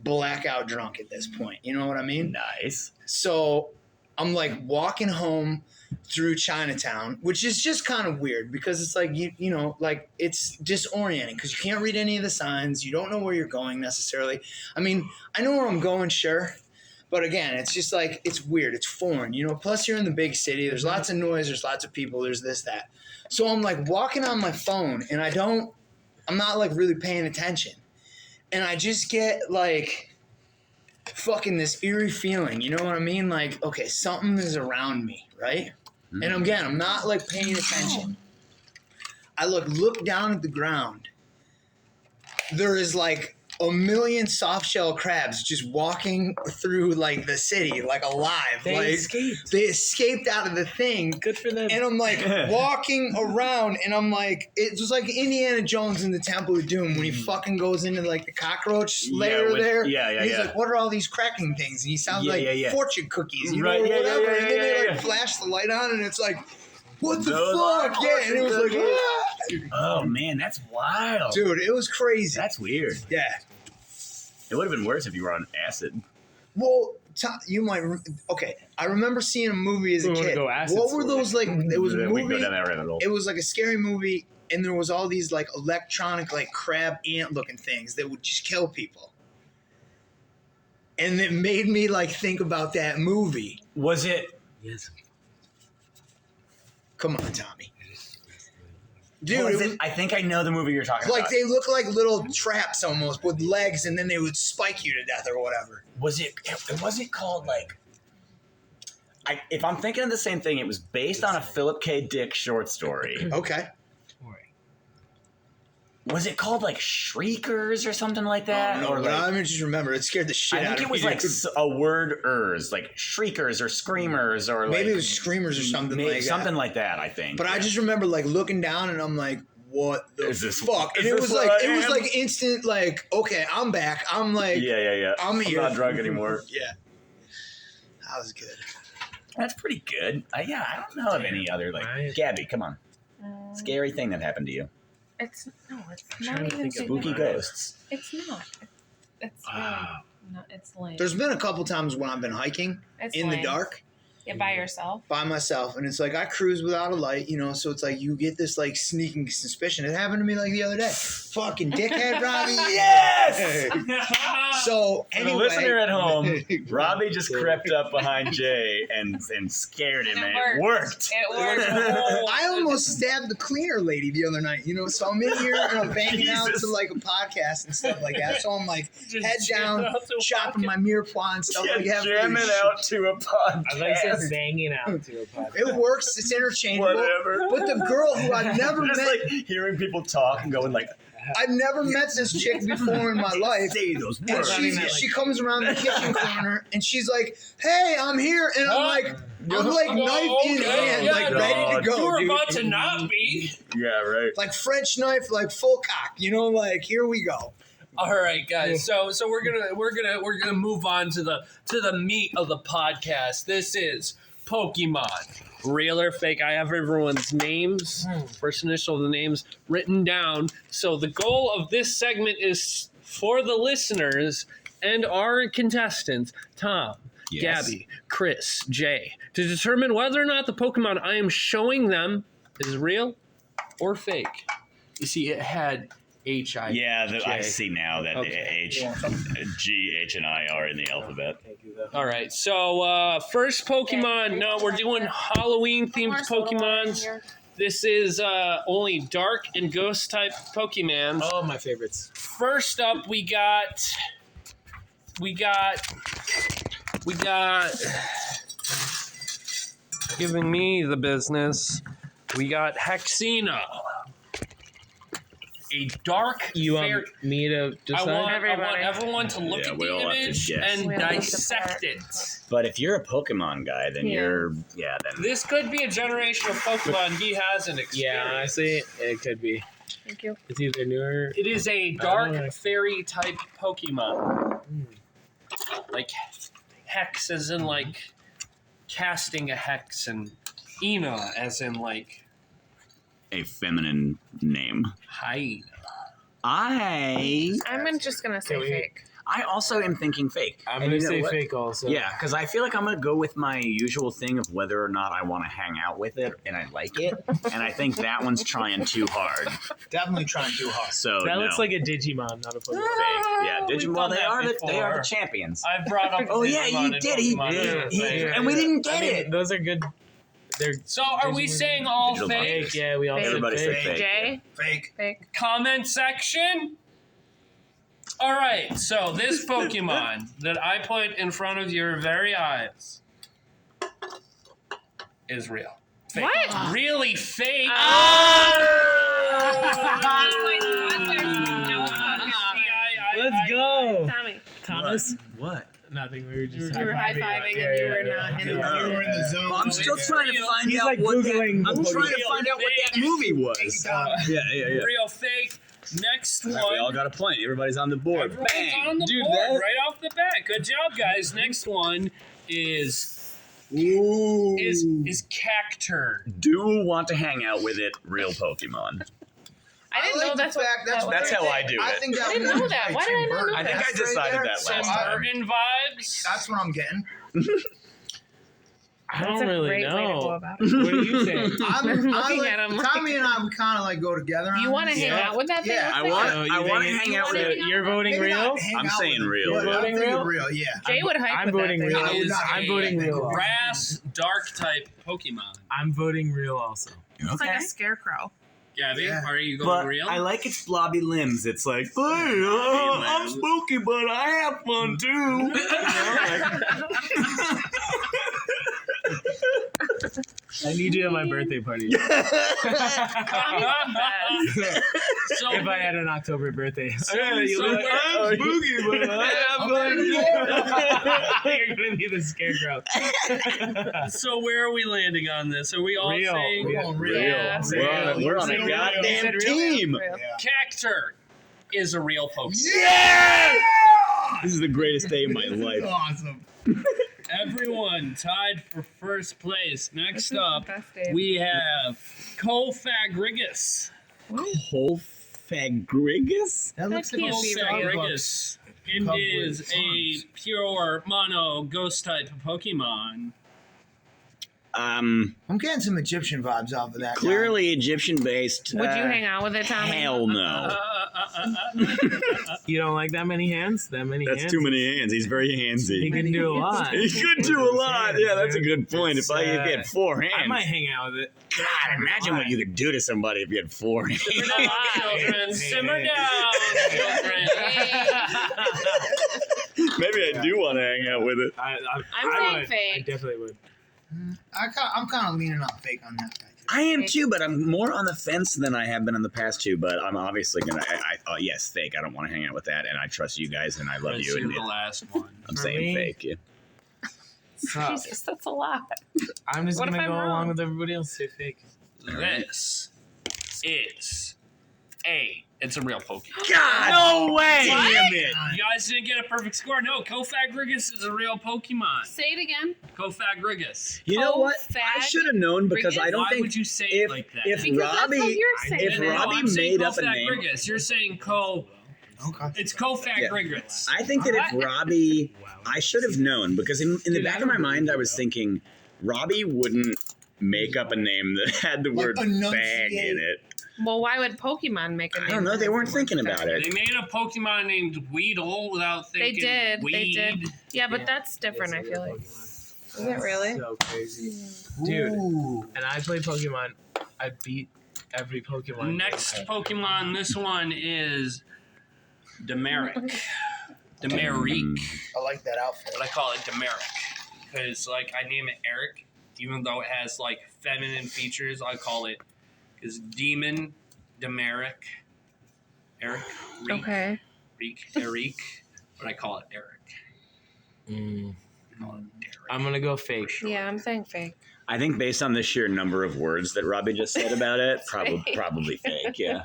blackout drunk at this point. You know what I mean? Nice. So I'm like walking home through Chinatown, which is just kind of weird because it's like, you know, like it's disorienting because you can't read any of the signs. You don't know where you're going necessarily. I mean, I know where I'm going, sure. But again, it's just like, it's weird. It's foreign, you know, plus you're in the big city. There's lots of noise. There's lots of people. There's this, that. So I'm like walking on my phone and I'm not like really paying attention. And I just get like fucking this eerie feeling. You know what I mean? Like, okay, something is around me, right? And again, I'm not like paying attention. I look down at the ground. There is like a million soft shell crabs just walking through like the city, like alive. They like escaped. they escaped out of the thing. Good for them. And I'm like walking around, and I'm like, it was like Indiana Jones in the Temple of Doom when he fucking goes into like the cockroach lair there. Yeah, And he's like, what are all these cracking things? And he sounds Yeah, like yeah, yeah. fortune cookies, you Right, know, yeah, yeah, whatever. yeah, And then yeah, they yeah. like flash the light on, and it's like, what the Those are fuck? Yeah, and it was like, fortune Oh man, that's wild. dude, it was crazy. That's weird. Yeah. It would have been worse if you were on acid. Well, you might. Okay, I remember seeing a movie as a We wanna kid. go acid What were sport. those like? It was a We can go movie. down that rabbit hole. It was like a scary movie, and there was all these like electronic, like crab ant looking things that would just kill people. And it made me like think about that movie. Was it? Yes. Come on, Tommy. Dude, Was it was, it? I think I know the movie you're talking like about. they look like little traps almost with legs, and then they would spike you to death or whatever. Was it? Was it called like? If I'm thinking of the same thing, it was based on a Philip K. Dick short story. Okay. Was it called like Shriekers or something like that? Or Or like, I mean, just remember, it scared the shit I out think of it was me. like dude. a word like Shriekers or Screamers or like Maybe it was Screamers or something like something that. like that. I think. But I just remember like looking down and I'm like, what the Is this- fuck? And is it this was what like I it was am? like instant like, okay, I'm back. I'm like yeah. I'm here. not drunk anymore. Yeah. That was good. That's pretty good. I don't know of any other like Right. Gabby. Come on, scary thing that happened to you. It's not trying to even think of Spooky significant. ghosts. It's not. It's really not. It's lame. There's been a couple times when I've been hiking It's in the lame. dark Yeah, by yourself. by myself, and it's like I cruise without a light, so it's like you get this like sneaking suspicion. It happened to me like the other day. Fucking dickhead, Robbie. Yes. So For anyway, the listener at home, Robbie just crept up behind Jay and scared him, and it worked. It worked. I almost stabbed the cleaner lady the other night, So I'm in here and I'm banging out Jesus. to like a podcast and stuff like that. So I'm like Just head down, jam out to a chopping my mirepoix and stuff like that. Jamming out to a I thought you podcast. said banging out to a podcast. It works. It's interchangeable. Whatever. But the girl who I've never Just met, like hearing people talk and going like, I've never met this chick before in my life. say those And words. she comes around the kitchen corner and she's like, "Hey, I'm here," and I'm like knife in hand, yeah, like ready to go. You were dude. about to not be. Yeah, right. Like French knife, like full cock. Like here we go. All right, guys. So we're gonna move on to the meat of the podcast. This is Pokemon. Real or fake? I have everyone's names, first initial of the names written down. So the goal of this segment is for the listeners and our contestants, Tom, Yes. Gabby, Chris, Jay, to determine whether or not the Pokemon I am showing them is real or fake. You see, it had H-I. Yeah, I J. see now that Okay. G, H, and I are in the alphabet. All right, so first Pokemon. No, we're doing Halloween-themed Pokemons. This is only dark and ghost type Pokemon. Oh, my favorites. First up, we got. Giving me the business. We got Hexina. A dark You want fairy. me to I decide? want Everybody. everyone to look Yeah, at we the all have to image guess. and We all have to dissect pick. it. But if you're a Pokemon guy, then Yeah. then This could be a generation of Pokemon he hasn't experienced. Yeah, honestly, it could be. Thank you. It's either newer. It is a dark fairy type Pokemon. Like hex as in like casting a hex, and Ina as in like a feminine name. hide. I'm just gonna say Can we- fake. I also am thinking fake. I'm And gonna you know say what? fake also. Yeah, because I feel like I'm going to go with my usual thing of whether or not I want to hang out with it and I like it. And I think that one's trying too hard. Definitely trying too hard. So That no. looks like a Digimon, not a Pokemon. fake. Yeah, We've Digimon. Well, done they that are the before. champions. I've brought up. Oh, yeah, Digimon you and did. He- Pokemon as a thing. and we didn't get I mean, it. Those are good. They're So are we saying all Digital fake? fake. Yeah, we all Fake. said Everybody said fake. fake. Jay? Fake. Fake. Comment section. All right, so this Pokemon that I put in front of your very eyes is real. Fake. What? Really fake. Let's go. Tommy, Thomas? What? Nothing. We were just you were high fiving and you were not in You the were in the zone. I'm still trying to find He's out like what Googling that, I'm the trying to Pokemon. find out what that movie was. Yeah. Real fake. Next All right, we all one. got a point. Everybody's on the board. Everyone's Bang. on the Dude, board that- right off the bat. Good job, guys. Next one is Ooh. is Cacturn. Do want to hang out with it, real Pokemon. I didn't like know the that's what. fact That's how I do I it. think that I didn't know wins that. by Why did Tim I not know Burton. I think I That's right decided there. that Tim last time. Burton vibes. That's what I'm getting. I That's don't a really great way to go know. about it. What do you think? I'm Looking like, at him like- Tommy and I, we kind of like go together. You want to hang out with that thing? Yeah, Let's I take want- it. I want to think hang you out wanna with hang it. out You're voting Maybe real? not hang I'm out saying with real. it, but You're I'm voting thinking real? real, yeah. Jay would hype I'm with that voting thing. real. I would not I'm hate voting it. real. Grass, dark type Pokemon. I'm voting real also. It's like a scarecrow. Gabby, Yeah. are you going But real? I like its blobby limbs. It's like, hey, I'm spooky, but I have fun too. I need you at my birthday party. So If I had an October birthday. so where- I'm spooky, but I have fun too. You're gonna be the scarecrow. So where are we landing on this? Are we all Real. saying We're going real. Yeah. We're on a Real. goddamn Real. team. Real. Cactur is a real Pokemon? Yeah! This is the greatest day of my life. Awesome. Everyone tied for first place. This Next is the up, best day. we have Cofagrigus. Cofagrigus? That looks like can't a be Cofagrigus. It Cub is with a horns. pure mono ghost type Pokemon. I'm getting some Egyptian vibes off of that. Clearly Egyptian based. Would you hang out with it, Tommy? Hell no. You don't like that many hands? That many hands? That's too many hands. He's very He handsy. can do a lot. He could do a lot. Yeah, that's a good point. If I had 4 hands, I might hang out with it. God, imagine what you could do to somebody if you had 4 hands. Simmer down, children. Simmer down, children. Maybe I do want to hang out with it. I saying would. fake. I definitely would. I'm kind of leaning on fake on that guy. I am too, but I'm more on the fence than I have been in the past 2. But I'm obviously gonna. Yes, fake. I don't want to hang out with that, and I trust you guys, and I love Let's you. do And the last one. I'm For saying me- fake. Yeah. Jesus, that's a lot. I'm just What if gonna I'm go wrong? along with everybody else. Say fake. This is it's a real Pokemon. God, No way! damn it! You guys didn't get a perfect score. No, Cofagrigus is a real Pokemon. Say it again. Cofagrigus. You know what? I Cofag- should have known because I don't Why think would you say if it like that? if Because that's what Robbie you're saying. if Robbie I'm saying made up a name, Cofagrigus. You're saying it's Cofagrigus. I think that if Robbie, I should have known because in the Dude, back I of my don't mind I really was know. thinking Robbie wouldn't make up a name that had the Like word bag enunciate. in it. Well, why would Pokemon make a I name? don't know. They weren't for it? thinking about They it. made a Pokemon named Weedle without They thinking did. weed. They did. Yeah, but Yeah. that's different. I feel like. Is it really? So crazy. Dude. Ooh. And I play Pokemon. I beat every Pokemon. Next game. Pokemon, this one is Demeric. Demeric. I like that outfit. But I call it Demeric. Because, like, I name it Eric. Even though it has, like, feminine features, I call it is Demon Demeric. Eric. Reek, Okay. Eric. But I call it Eric. Mm. I call it Derek. I'm gonna go fake. Yeah, I'm saying fake. I think based on the sheer number of words that Robbie just said about it, Fake. probably fake. Yeah,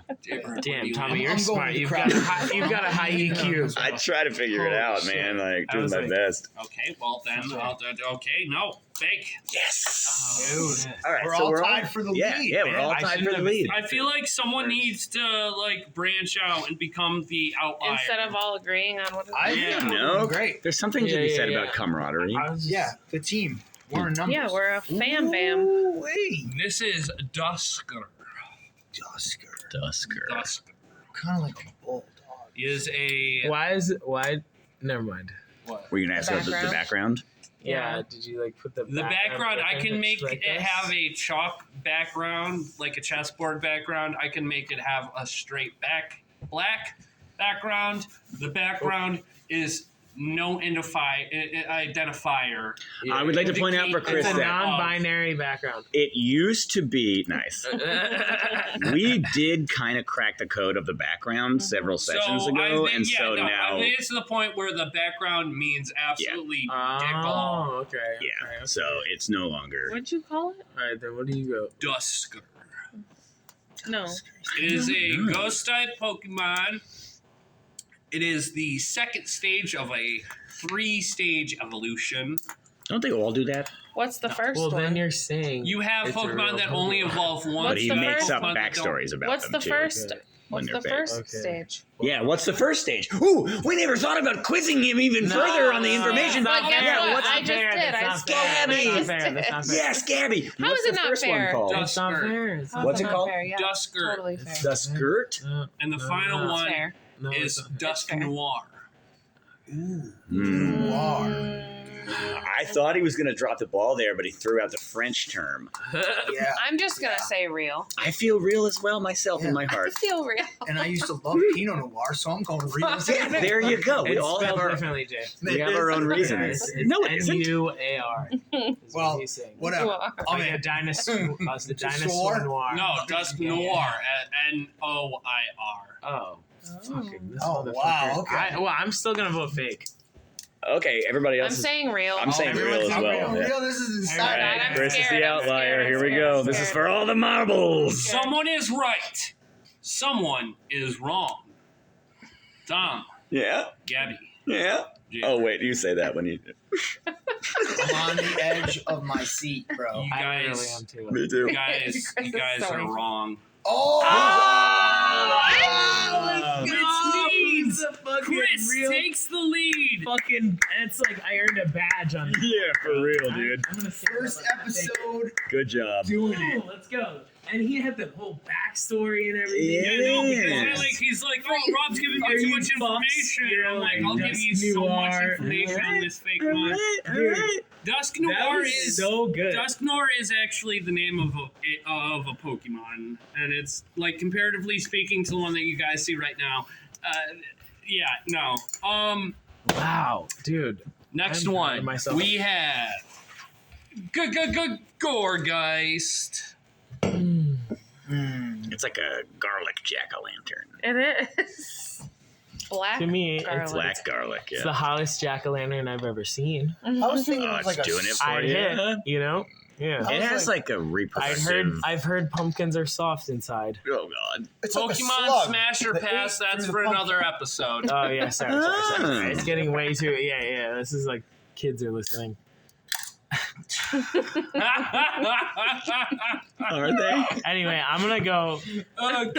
Damn, Tommy, I'm you're going smart. with the You've crowd. got, you've got a high EQ. I try to figure it out, Holy man. shit. Like I doing was my like- best. Okay, well then, okay, no, fake. Yes. Dude. All right, We're so all we're tied for the yeah, lead. yeah, we're man. all I tied for shouldn't the have- lead. I feel like someone needs to like branch out and become the outlier. Instead of all agreeing on what. I Yeah. think No, we're great. There's something to be Yeah, said yeah, about yeah. camaraderie. I was just, Yeah, the team. We're in numbers. Yeah, we're a fam bam. Ooh, wait. This is Dusker. Dusker. Dusker. Dusker Kind of like a bulldog. is a Why? Never mind. what? Were you gonna ask about the background? Yeah. Did you like put the The background, I can make like it this? have a chalk background, like a chessboard background. I can make it have a straight black background. The background is no identifier. Yeah. I would like to point out for It's Chris It's a that non-binary background. it used to be nice. We did kind of crack the code of the background several sessions ago, and so now, I think it's to the point where the background means absolutely dick all. Oh, okay. yeah. okay. So it's no longer. What'd you call it? All right, then what do you go? Dusker. No. It is a ghost type Pokemon. It is the second stage of a 3-stage evolution. Don't they all do that? What's the first Well, one? then you're saying You have it's a real Pokemon that only Pokemon. evolve once. But he the makes first up Pokemon that don't. backstories about What's them the too. first? What's they're the fake. first stage? Yeah, what's the first stage? Ooh, we never thought about quizzing him even further on the information. But guess Yeah, what? what's I just did. I spoke. Gabby. I just That's did. That's not fair. Yes, Gabby. How What's is it the not first fair? one called? It's not fair. How's What's that it not called? Fair? Yeah, Dusker. Totally fair. The skirt. And the final It's one fair. is Dusk fair. Noir. Mm. I thought he was going to drop the ball there, but he threw out the French term. Yeah. I'm just gonna say real. I feel real as well myself in my I heart. feel real. And I used to love Pinot Noir, so I'm going real. Yeah, there you go. We It's all have spelled our differently, Jay. we have our own reasons. It's No, it isn't. N-U-A-R. is Well, what he's saying. Whatever. Noir. I'm Like a in. dinosaur. The dinosaur Soar? noir. No, Dusk Noir. Noir. Oh. Fucking this Oh, motherfucker. wow, okay. I'm still gonna vote fake. Okay, everybody I'm else. saying real. I'm saying real everyone's as I'm well. real. Yeah. Real. This is All insane. right, I'm Chris is scared, the I'm outlier. scared, Here I'm we scared, go. I'm This is scared. for all the marbles. Scared. Someone is right. Someone is wrong. Tom, Yeah, Gabby. yeah. Jake. Oh wait, you say that when you. I'm on the edge of my seat, bro. You I really guys, am too. Me too. you guys are wrong. Oh! He's a fucking Chris real takes the lead. fucking. It's like I earned a badge on. Yeah, for real, dude. I'm gonna say First episode Good job. doing it. Oh, let's go. And he had the whole backstory and everything. Yeah. No, because he's like, oh, Rob's giving Are me too you much fucks? information. You're I'm like, like, I'll give Dusk you so much Noir. information on this fake All one. right, all Dude. right. Dusk That Noir was is so good. Dusk Noir is actually the name of a Pokemon, and it's like comparatively speaking to the one that you guys see right now. Yeah, no. Wow, dude. Next I'm proud of one myself. we have Gorgeist. It's like a garlic jack-o'-lantern. It is. Black. To me, garlic. it's Black garlic, It's yeah. the hottest jack-o'-lantern I've ever seen. I was thinking Oh, it was it's like doing a it for I you. hit, you know? Yeah. I It was has like a reproductive. I've heard pumpkins are soft inside. Oh god. It's like a Pokemon slug Smash or that Pass, ate that's through for the another episode. Oh yeah, sorry. It's getting way too. Yeah. This is like kids are listening. Are they? Anyway, I'm gonna go.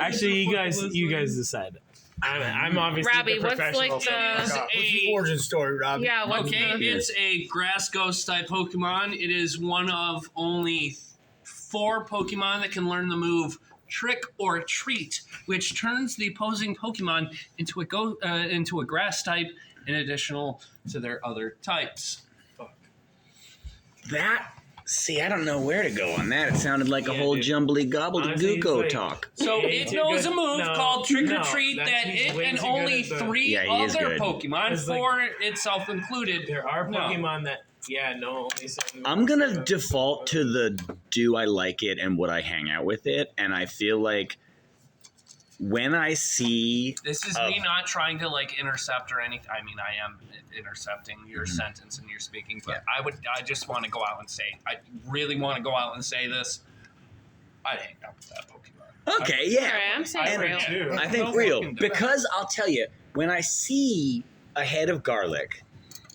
Actually, you guys decide. I'm obviously Robbie, the what's like professional. the? What's the origin story, Rob? Yeah. What's Okay, the? it's a grass ghost type Pokemon. It is one of only 4 Pokemon that can learn the move Trick or Treat, which turns the opposing Pokemon into a grass type, in additional to their other types. That. See, I don't know where to go on that. It sounded like a Yeah, whole dude. jumbly Honestly, it's gobbledygooker like- talk. So Yeah, it he's knows good. a move No, called Trick or no, Treat that's- that he's it way and too good only at the- 3 Yeah, he is other good. Pokemon, It's like- 4 itself included. There are No. Pokemon that only certain. I'm gonna default to the do I like it and would I hang out with it, and I feel like when I see This is me not trying to like intercept or anything. I mean, I am intercepting your sentence and your speaking, but I just want to go out and say, I really want to go out and say this. I'd hang out with that Pokemon. okay, All yeah, right, I'm saying And- real. Too. I think No real fucking doubt. because I'll tell you when I see a head of garlic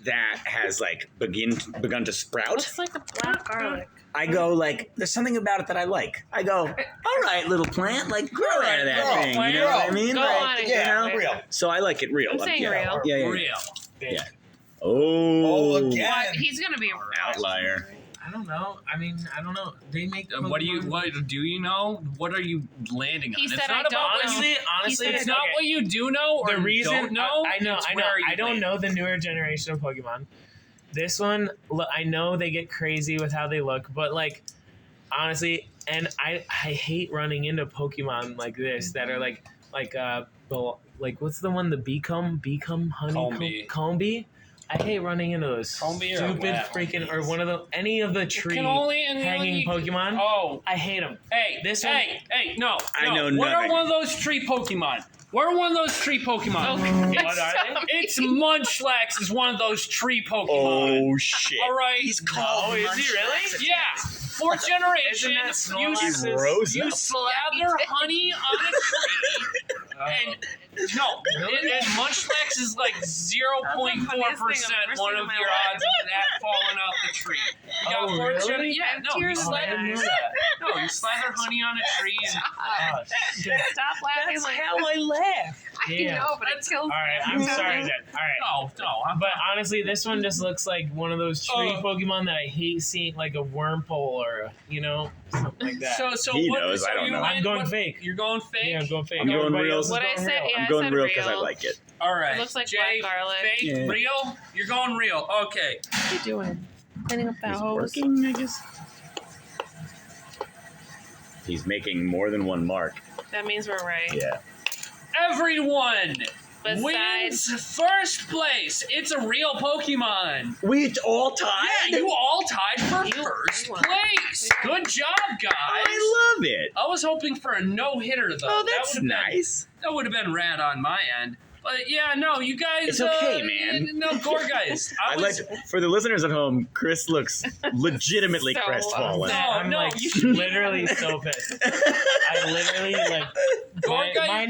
that has like begun to sprout, Looks like a black garlic. I go like, there's something about it that I like. I go, all right, little plant, like grow out of that Grow, thing. You know what I mean? Go Like, on and Yeah, grow it. real. so I like it real. I'm saying real. Yeah, yeah. Real. Yeah. Oh, again. What? He's gonna be a outlier. I don't know. I mean, I don't know. They make. What do Pokemon- do you know? What are you landing on? He it's said not I about don't what know. you, Honestly, said it's I not okay. what you do know or The reason don't know. I know, it's where you I don't land. know the newer generation of Pokemon. This one, I know they get crazy with how they look, but like, honestly, and I hate running into Pokemon like this that are like what's the one, the Beacom honey Combi. Combi. I hate running into those Combi or stupid what? freaking or one of the any of the tree Can only and hanging only, Pokemon. Oh, I hate them. hey, This hey, no. I know What nothing. are one of those tree Pokemon? What are one of those tree Pokemon? Okay. What are they? It's Munchlax is one of those tree Pokemon. Oh shit! All right. He's called. Oh, is he really? Munchlax. Yeah. Fourth generation. Isn't that You, Snorlax? He rose you up. slather honey on a tree, and and Munchlax is like 0.4% one of your odds of that falling out the tree. You got fortune. Yeah, no, you slather. No, you slather honey on a tree. Stop laughing. That's Like how I laugh. I know, but it kills All right, I'm sorry then. All right. No. But honestly, this one just looks like one of those tree Pokemon that I hate seeing, like a Wurmple or something like that. So He what knows, so I don't you know. I'm win- going what- fake. You're going fake? Yeah, I'm going fake. I'm going Everybody real. else is What I going said, real. yeah, I'm I going said real because I real. like it. All right. It looks like Jay, black garlic. Fake, Yeah. real? You're going real. Okay. What are you doing? Cleaning up that He's hose. working, I guess. He's making more than one mark. That means we're right. Yeah. Everyone Besides- wins first place. It's a real Pokemon. We all tied? Yeah, you all tied for You first won. place. Good job, guys. I love it. I was hoping for a no-hitter, though. Oh, that's that would've nice. That would have been rad on my end. But yeah, no, you guys. It's okay, man. No, Gore guys. I I'd was. like to, for the listeners at home, Chris looks legitimately So crestfallen. upset. I'm No, like you- literally so pissed. I literally like Gore guy,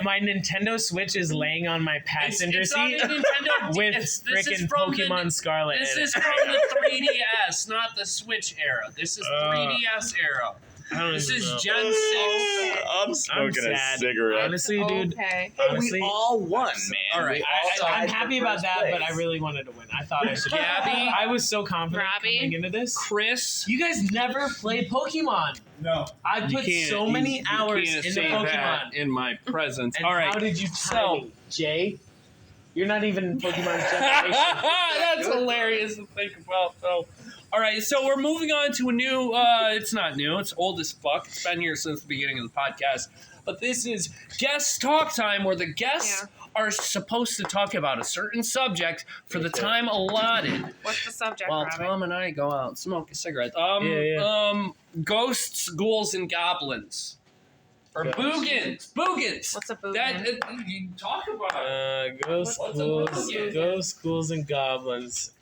my Nintendo Switch is laying on my passenger it's on seat a Nintendo with this is freaking from the- Pokemon Scarlet. This in is it. from the 3DS, not the Switch era. This is 3DS era. I don't This even is know. Gen 6. I'm smoking a sad. cigarette. Honestly, dude. Okay. Honestly, we all won, man. All right. We all I'm tied for happy about first that, but place. I really wanted to win. I thought I should. Gabby. I was so confident Robbie. coming into this. Chris. You guys never play Pokemon. No. I put so many hours into Pokemon. in my presence. And All right. how did you So- tell me, Jay? You're not even in Pokemon generation. That's hilarious to think about. So, all right, so we're moving on to a new. It's not new. It's old as fuck. It's been here since the beginning of the podcast. But this is guest talk time, where the guests are supposed to talk about a certain subject for the time allotted. What's the subject, While Robbie? Tom and I go out and smoke a cigarette. Ghosts, ghouls, and goblins. Or boogans. Boogans. What's a boogan? That you talk about. Ghost What's a schools, Pokemon? ghost schools, and goblins.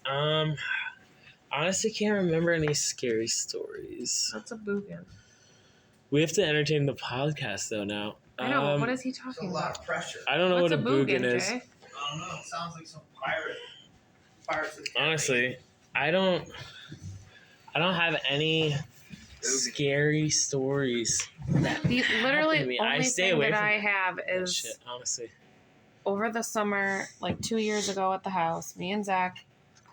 Honestly, can't remember any scary stories. What's a boogan? We have to entertain the podcast though now. I know. What is he It's a talking lot about? of pressure. I don't know What's what a boogan is. Jay? I don't know. It sounds like some pirate. Pirates of the Honestly, I don't have any scary stories. The literally happened to me. I only stay thing away that from I have is Shit, honestly. over the summer, like 2 years ago at the house, me and Zach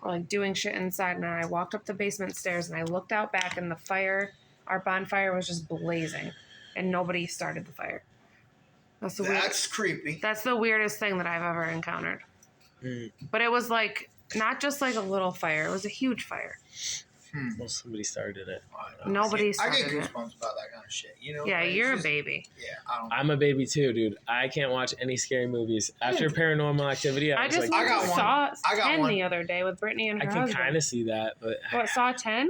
were like doing shit inside, and I walked up the basement stairs and I looked out back, and the fire, our bonfire was just blazing, and nobody started the fire. That's the That's creepy. That's the weirdest thing that I've ever encountered. Mm. But it was like not just like a little fire; it was a huge fire. Well, somebody started it. Nobody I started get it. goosebumps about that kind of shit. You know? Yeah, Like, it's you're a just- baby. Yeah, I don't. I'm a baby too, dude. I can't watch any scary movies. After Paranormal Activity, I I was just like, I got went to one. Saw I got 10 one. the other day with Brittany and I her can husband. kind of see that, but What, Saw 10?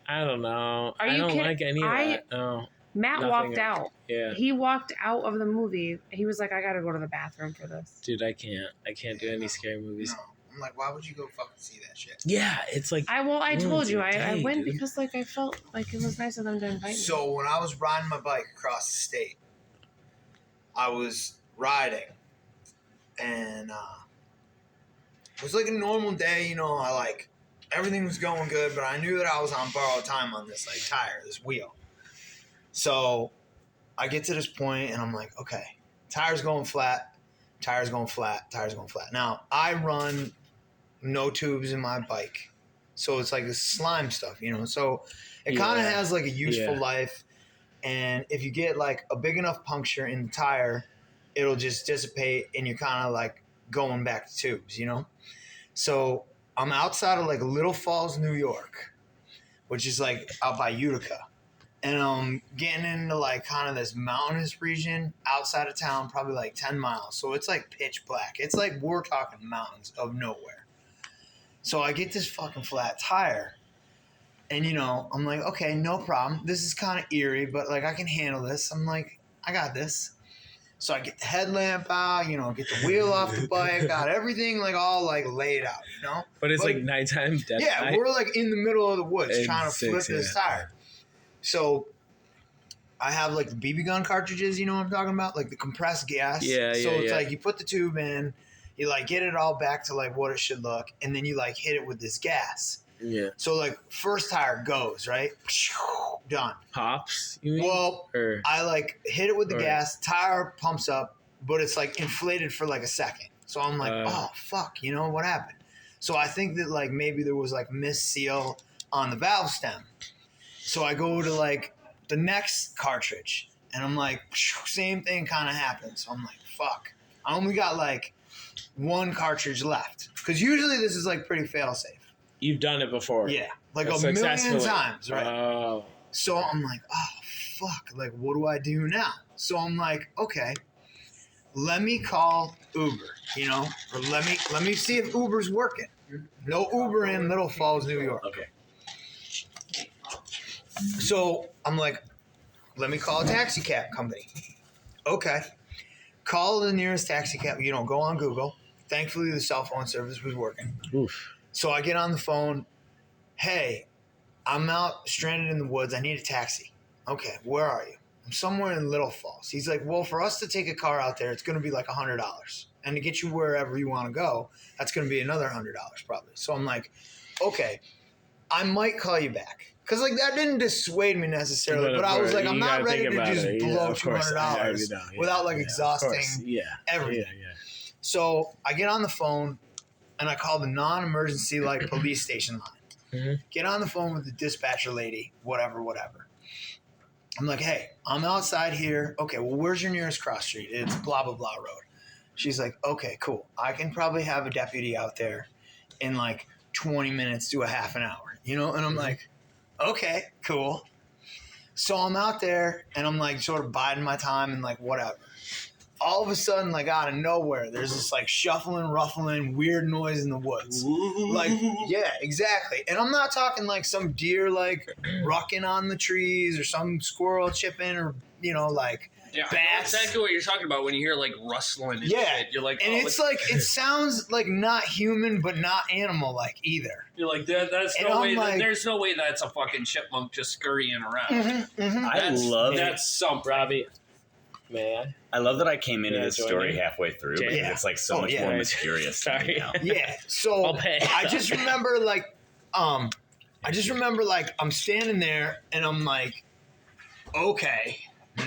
I don't know. Are I you don't kidding? like any of that. No. Matt Nothing walked else. out. Yeah. He walked out of the movie. He was like, I gotta go to the bathroom for this. Dude, I can't. I can't do any scary movies. No. I'm like, why would you go fucking see that shit? Yeah, it's like I ruins told you, your I day, went dude. because like I felt like it was nice of them to invite me. So when I was riding my bike across the state, I was riding, and it was like a normal day. You know, I like everything was going good, but I knew that I was on borrowed time on this like tire, this wheel. So I get to this point, and I'm like, okay, tire's going flat, tire's going flat, tire's going flat. Now I run no tubes in my bike, so it's like this slime stuff, you know. So it kind of Yeah. has like a useful Yeah. life, and if you get like a big enough puncture in the tire, it'll just dissipate, and you're kind of like going back to tubes, you know. So I'm outside of like Little Falls, New York, which is like out by Utica. And I'm getting into like kind of this mountainous region outside of town, probably like 10 miles. So it's like pitch black. It's like we're talking mountains of nowhere. So I get this fucking flat tire. And, you know, I'm like, okay, no problem. This is kind of eerie, but like I can handle this. I'm like, I got this. So I get the headlamp out, you know, get the wheel off the bike, got everything like all like laid out, you know? But it's But- like nighttime, death Yeah, night. we're like in the middle of the woods And trying to flip 6, this yeah. tire. So I have like the BB gun cartridges. You know what I'm talking about? Like the compressed gas. Yeah, So yeah, it's yeah. like you put the tube in, you like get it all back to like what it should look, and then you like hit it with this gas. Yeah. So like first tire goes right, done. Pops, you mean? Well, Or I like hit it with the Right. gas, tire pumps up, but it's like inflated for like a second. So I'm like, oh fuck, you know what happened? So I think that like maybe there was like misseal on the valve stem. So I go to like the next cartridge and I'm like, same thing kind of happens. So I'm like, fuck. I only got like one cartridge left. Because usually this is like pretty fail safe. You've done it before. Yeah. Like a Successfully. million times, right? Oh. So I'm like, oh, fuck. Like, what do I do now? So I'm like, okay, let me call Uber, you know, or let me see if Uber's working. No Uber in Little Falls, New York. Okay. So I'm like, let me call a taxi cab company. Okay. Call the nearest taxi cab, you know, go on Google. Thankfully, the cell phone service was working. oof. So I get on the phone. Hey, I'm out stranded in the woods. I need a taxi. Okay, where are you? I'm somewhere in Little Falls. He's like, well, for us to take a car out there, it's going to be like $100. And to get you wherever you want to go, that's going to be another $100 probably. So I'm like, okay, I might call you back. Because like that didn't dissuade me necessarily, but I was like, I'm not ready to just blow $200 without like exhausting everything. Yeah. So I get on the phone and I call the non-emergency like police station line. Mhm. Get on the phone with the dispatcher lady, whatever. I'm like, hey, I'm outside here. Okay, well, where's your nearest cross street? It's blah, blah, blah road. She's like, okay, cool. I can probably have a deputy out there in like 20 minutes to a half an hour, you know? And I'm like, okay, cool. So I'm out there and I'm like sort of biding my time and like whatever. All of a sudden, like out of nowhere, there's this like shuffling, ruffling, weird noise in the woods. Like, yeah, exactly. And I'm not talking like some deer like rucking on the trees or some squirrel chipping or, you know, like Yeah, I know bats. exactly what you're talking about when you hear like rustling and Yeah. shit. You're like, And oh, it's like, it sounds like not human, but not animal like either. you're like that's and no I'm way. like- There's no way that's a fucking chipmunk just scurrying around. I love That's something. Robbie, may I? I love that I came into Yeah, this join story you. halfway through because Yeah. it's like so Oh, much yeah. more mysterious. to me Sorry. now. Yeah. So I'll pay. I just remember like, I'm standing there and I'm like, okay,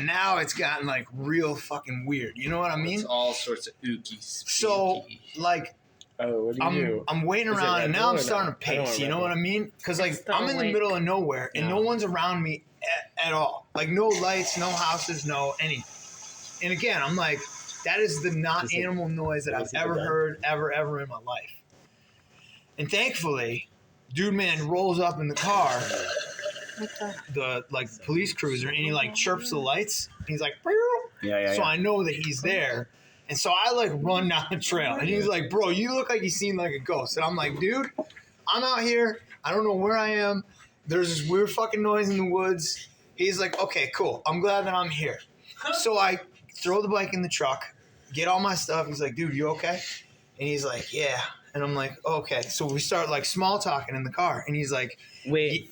now it's gotten like real fucking weird. You know what I mean? It's all sorts of ookies. So like, Oh, what do you do? I'm waiting Is it around Red and now Bull I'm or starting to not? I don't pace. want You Red know Bull. what I mean? Because like Still I'm in the like- middle of nowhere and no No. one's around me at all. Like no lights, no houses, no anything. And again, I'm like, that is the not Is it- animal noise that I've is it ever done? heard ever in my life. And thankfully, dude man rolls up in the car, the like police cruiser, and he like chirps the lights. He's like, Yeah. so I know that he's there. And so I like run down the trail and he's like, bro, you look like you seen like a ghost. And I'm like, dude, I'm out here. I don't know where I am. There's this weird fucking noise in the woods. He's like, okay, cool. I'm glad that I'm here. So I throw the bike in the truck, get all my stuff. He's like, dude, you okay? And he's like, yeah. And I'm like, okay. So we start like small talking in the car. And he's like, Wait,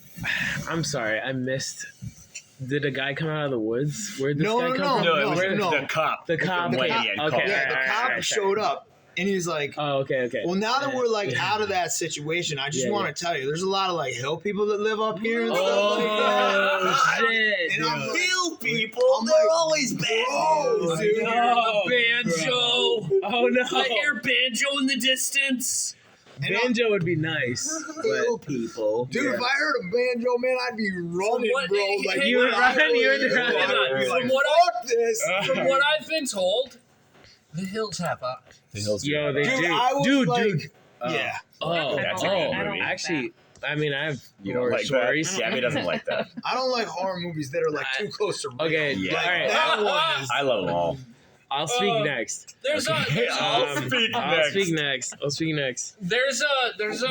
I'm sorry, I missed. Did a guy come out of the woods? Where did this No, guy no, come no, from? No, it was no, no. the cop. The cop. Wait, cop- yeah, okay, cop. yeah, the alright, cop alright, showed up. And he's like, Oh, okay. well, now that we're like out of that situation, I just Yeah, want to tell you, there's a lot of like hill people that live up here and stuff like Oh that. shit! And I'm dude. like, Hill people, I'm they're like, always bad. bro, dude. No, Banjo. Oh no! I hear banjo in the distance. Banjo would be nice. Hill people. Dude, if I heard a banjo, man, I'd be running, what- bro. Like You would run, you would run. I'd be like, From what fuck this. From what I've been told, the hills have eyes. The hills. Yo, they Dude, do. I was dude, like, dude. yeah. Oh, That's a oh, good movie. actually, I mean, I have You don't more like stories. that? Gabby doesn't like that. I don't like horror movies that are like too close to real. Okay, Yeah. Like, all right. that one is. I love them all. I'll speak next. There's a I'll speak next. I'll speak next. there's a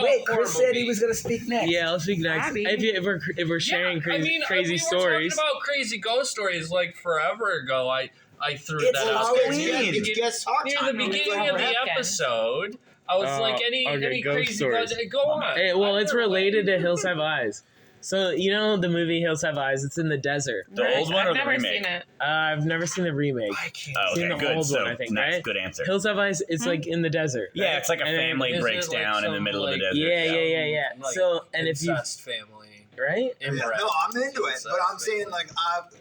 Wait, horror Chris said movie. he was gonna speak next. Yeah, I'll speak next. Abby. If we're sharing crazy we were stories. talking about crazy ghost stories like forever ago. I threw It's that out Halloween. there. It's guest talk Near time. the beginning of the Pumpkin. episode, I was like, any okay, ghost crazy stories. go on. Hey, well, I it's never related went. to Hills Have Eyes. So you know the movie Hills Have Eyes? It's in the desert. The old one I've or the never remake? seen it. I've never seen the remake. I can't. Oh, Seen okay, the good. old So one, I think, nice, right? good answer. Hills Have Eyes. It's like in the desert. Yeah, right? it's like a And then- family isn't breaks it like down in the some, middle of the like- desert. Yeah. Like So and if you incest family, right. Yeah, inbred. no, I'm into it, but I'm saying family. like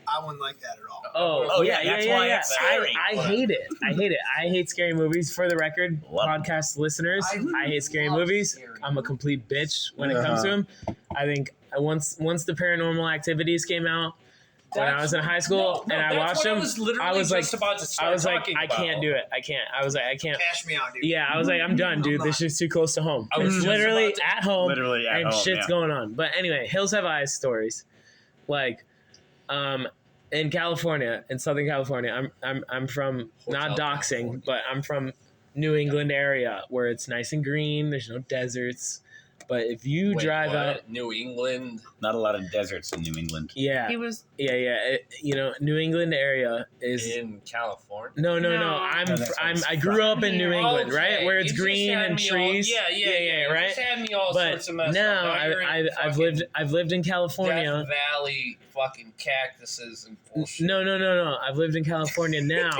I wouldn't like that at all. Oh yeah, that's why it's scary. I hate it. I hate scary movies. For the record, Love it. podcast listeners, I hate scary love movies. scary I'm a complete bitch when it comes to them. I think once the Paranormal Activities came out when I was in high school and I watched them, I was like, about to start I was like, talking I can't about. do it. I can't. I was like, I can't. Cash me out, dude. Yeah, I was like, I'm done, dude. This is too close to home. I was It's just literally about to- at home, Literally at and home, shit's yeah. going on. But anyway, Hills Have Eyes stories, like, in California, in Southern California. I'm from not Hotel doxing, California. but I'm from New England area where it's nice and green. There's no deserts. But if you Wait, drive what? out, New England. Not a lot of deserts in New England. yeah, He was. New England area is. In California. No. No. I grew up in New England, right, Okay, where you it's just green had and me trees. All, yeah, You right. just had me all But sorts of messed now up. You're in I've fucking lived in California. Death Valley, fucking cactuses and bullshit. No. I've lived in California now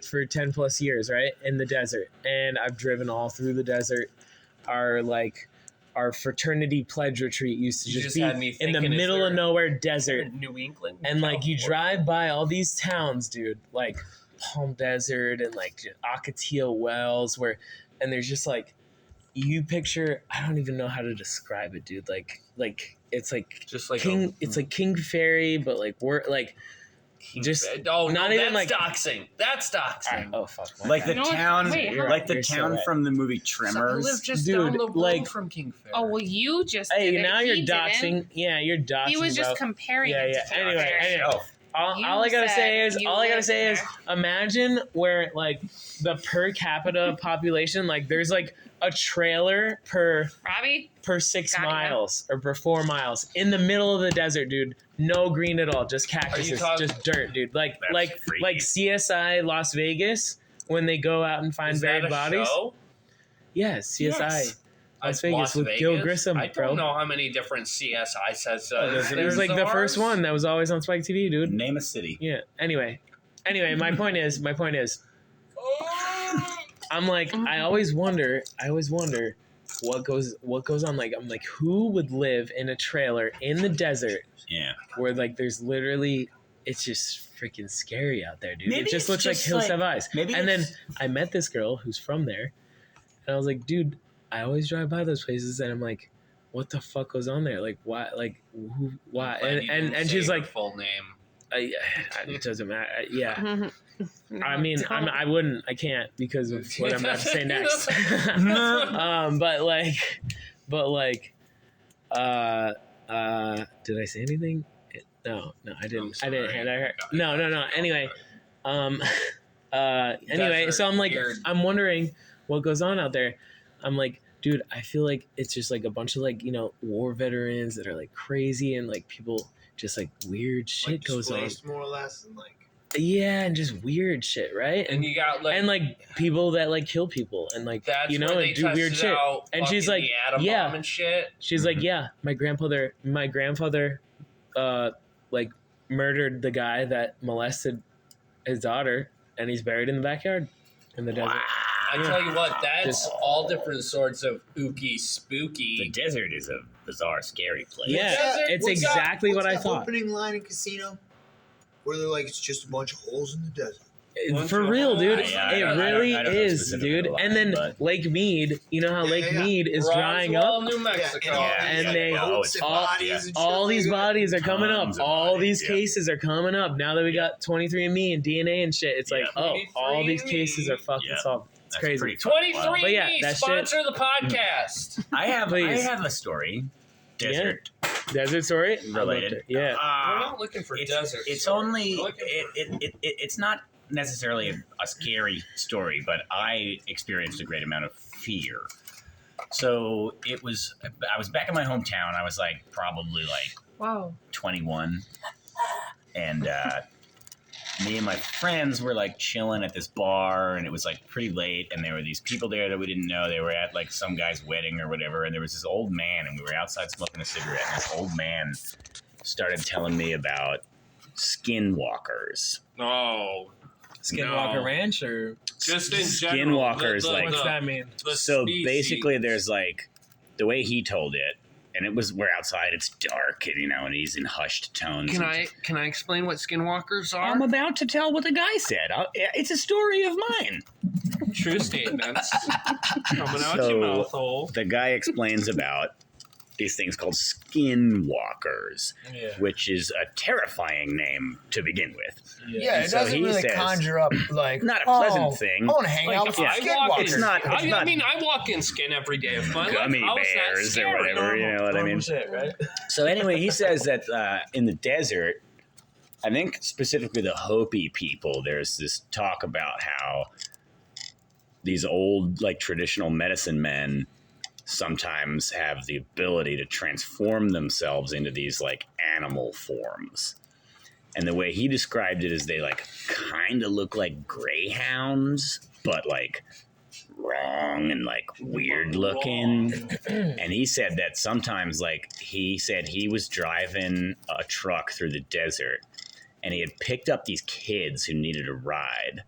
for 10 plus years, right, in the desert, and I've driven all through the desert. Our fraternity pledge retreat used to You just just had me be in the thinking, is middle there- of nowhere desert. New England, And like you California. drive by all these towns, dude, like Palm Desert and like Ocotillo Wells, and there's just like you picture. I don't even know how to describe it, dude. Like it's like just like King. It's like King Ferry, but like we're like just oh, not no, even that's like doxing. That's doxing. oh fuck, my Like bad. the You know what? town, Wait, You're like right. the You're so town right. from the movie I Tremors. live just Dude, down the road like- from King Fair. Oh well, you just. Hey, did it. now you're He doxing. didn't. Yeah, you're doxing. He was just bro. comparing Yeah, it yeah. to King Anyway, Fair. anyway. Oh, All You I gotta said say is, you all I gotta lived say is, there. imagine where like the per capita population, like there's like a trailer per Robbie, 6 Got ya. miles or per 4 miles in the middle of the desert, dude. No green at all, just cactuses, talking- just dirt, dude. Like That's freaky. CSI Las Vegas when they go out and find Is that buried a bodies. show? Yes, CSI Yes. Las Vegas with Gil Grissom, I bro. don't know how many different CSI sets. It was like the first one that was always on Spike TV, dude. name a city. Yeah. Anyway, my point is, I'm like, I always wonder what goes on. Like, I'm like, who would live in a trailer in the desert Yeah. where like there's literally, it's just freaking scary out there, dude. Maybe it just it's looks like just Hills like- Have Eyes. maybe And then it's- I met this girl who's from there, and I was like, dude, I always drive by those places, and I'm like, what the fuck goes on there? Like, why? Like, who? Why? And she's like, full name. it doesn't matter. Yeah. I mean, I wouldn't. I can't because of what I'm about to say next. But did I say anything? No, I didn't. I didn't. And I heard, no. Anyway, anyway, so I'm like, Weird. I'm wondering what goes on out there. I'm like, dude, I feel like it's just like a bunch of like, war veterans that are like crazy and like people just like weird shit Like, goes on. displaced more or less, and like Yeah, and just weird shit, right? And you got like, and like people that like kill people and like that's where and they do weird tested shit. out And she's fucking like, the atom yeah. bomb and shit. She's like, yeah, my grandfather, like murdered the guy that molested his daughter, and he's buried in the backyard in the desert. I Yeah. tell you what, that's Just- all different sorts of ooky The spooky. desert is a bizarre, scary place. Yeah, desert? it's What's that? exactly what I What's the thought. opening line in Casino, where they're like, it's just a bunch of holes in the desert. Bunch For of real, holes. dude. Yeah, It I don't really know is, specifically dude. the line, And then but- Lake Mead, you know how Lake yeah. Mead is drying Roswell, up? New Mexico. and they- boats and all- bodies and shit All like these that. bodies are coming up. Tons of All bodies, these yeah. cases are coming up. Now that we got 23andMe and DNA and shit, it's like, Yeah. oh, all these 23andMe. cases are fucking Yeah. solved. It's That's crazy. pretty fucking wild. 23 But yeah, that sponsor the podcast. I have Please. a story. Desert Desert story? I loved related. it. Yeah. We're not looking for it's, desert. It's stories. only We're looking for- it's not necessarily a scary story, but I experienced a great amount of fear. So I was back in my hometown. I was like probably like Wow. 21, and me and my friends were like chilling at this bar, and it was like pretty late, and there were these people there that we didn't know. They were at like some guy's wedding or whatever, and there was this old man, and we were outside smoking a cigarette, and this old man started telling me about skinwalkers. Oh, Skinwalker No. Ranch or just in general. Skinwalkers, like- what's that mean? the So species. basically, there's like the way he told it, and it was we're outside. It's dark, and and he's in hushed tones. Can I explain what skinwalkers are? I'm about to tell what the guy said. It's a story of mine. True statements coming out So- your mouth hole. The guy explains about these things called skinwalkers, Yeah. which is a terrifying name to begin with. Yeah, it So doesn't he really says- conjure up like Not a pleasant thing. I want to hang Like, out with some I walk in, skinwalkers. It's not- I mean, I walk in skin every day of my life. Gummy How is that bears or scary? whatever, you know what I mean? Shit, right? So anyway, he says that in the desert, I think specifically the Hopi people, there's this talk about how these old, like traditional medicine men sometimes have the ability to transform themselves into these like animal forms. And the way he described it is they like kind of look like greyhounds, but like wrong and like weird looking. And he said that sometimes, like, he said he was driving a truck through the desert and he had picked up these kids who needed a ride.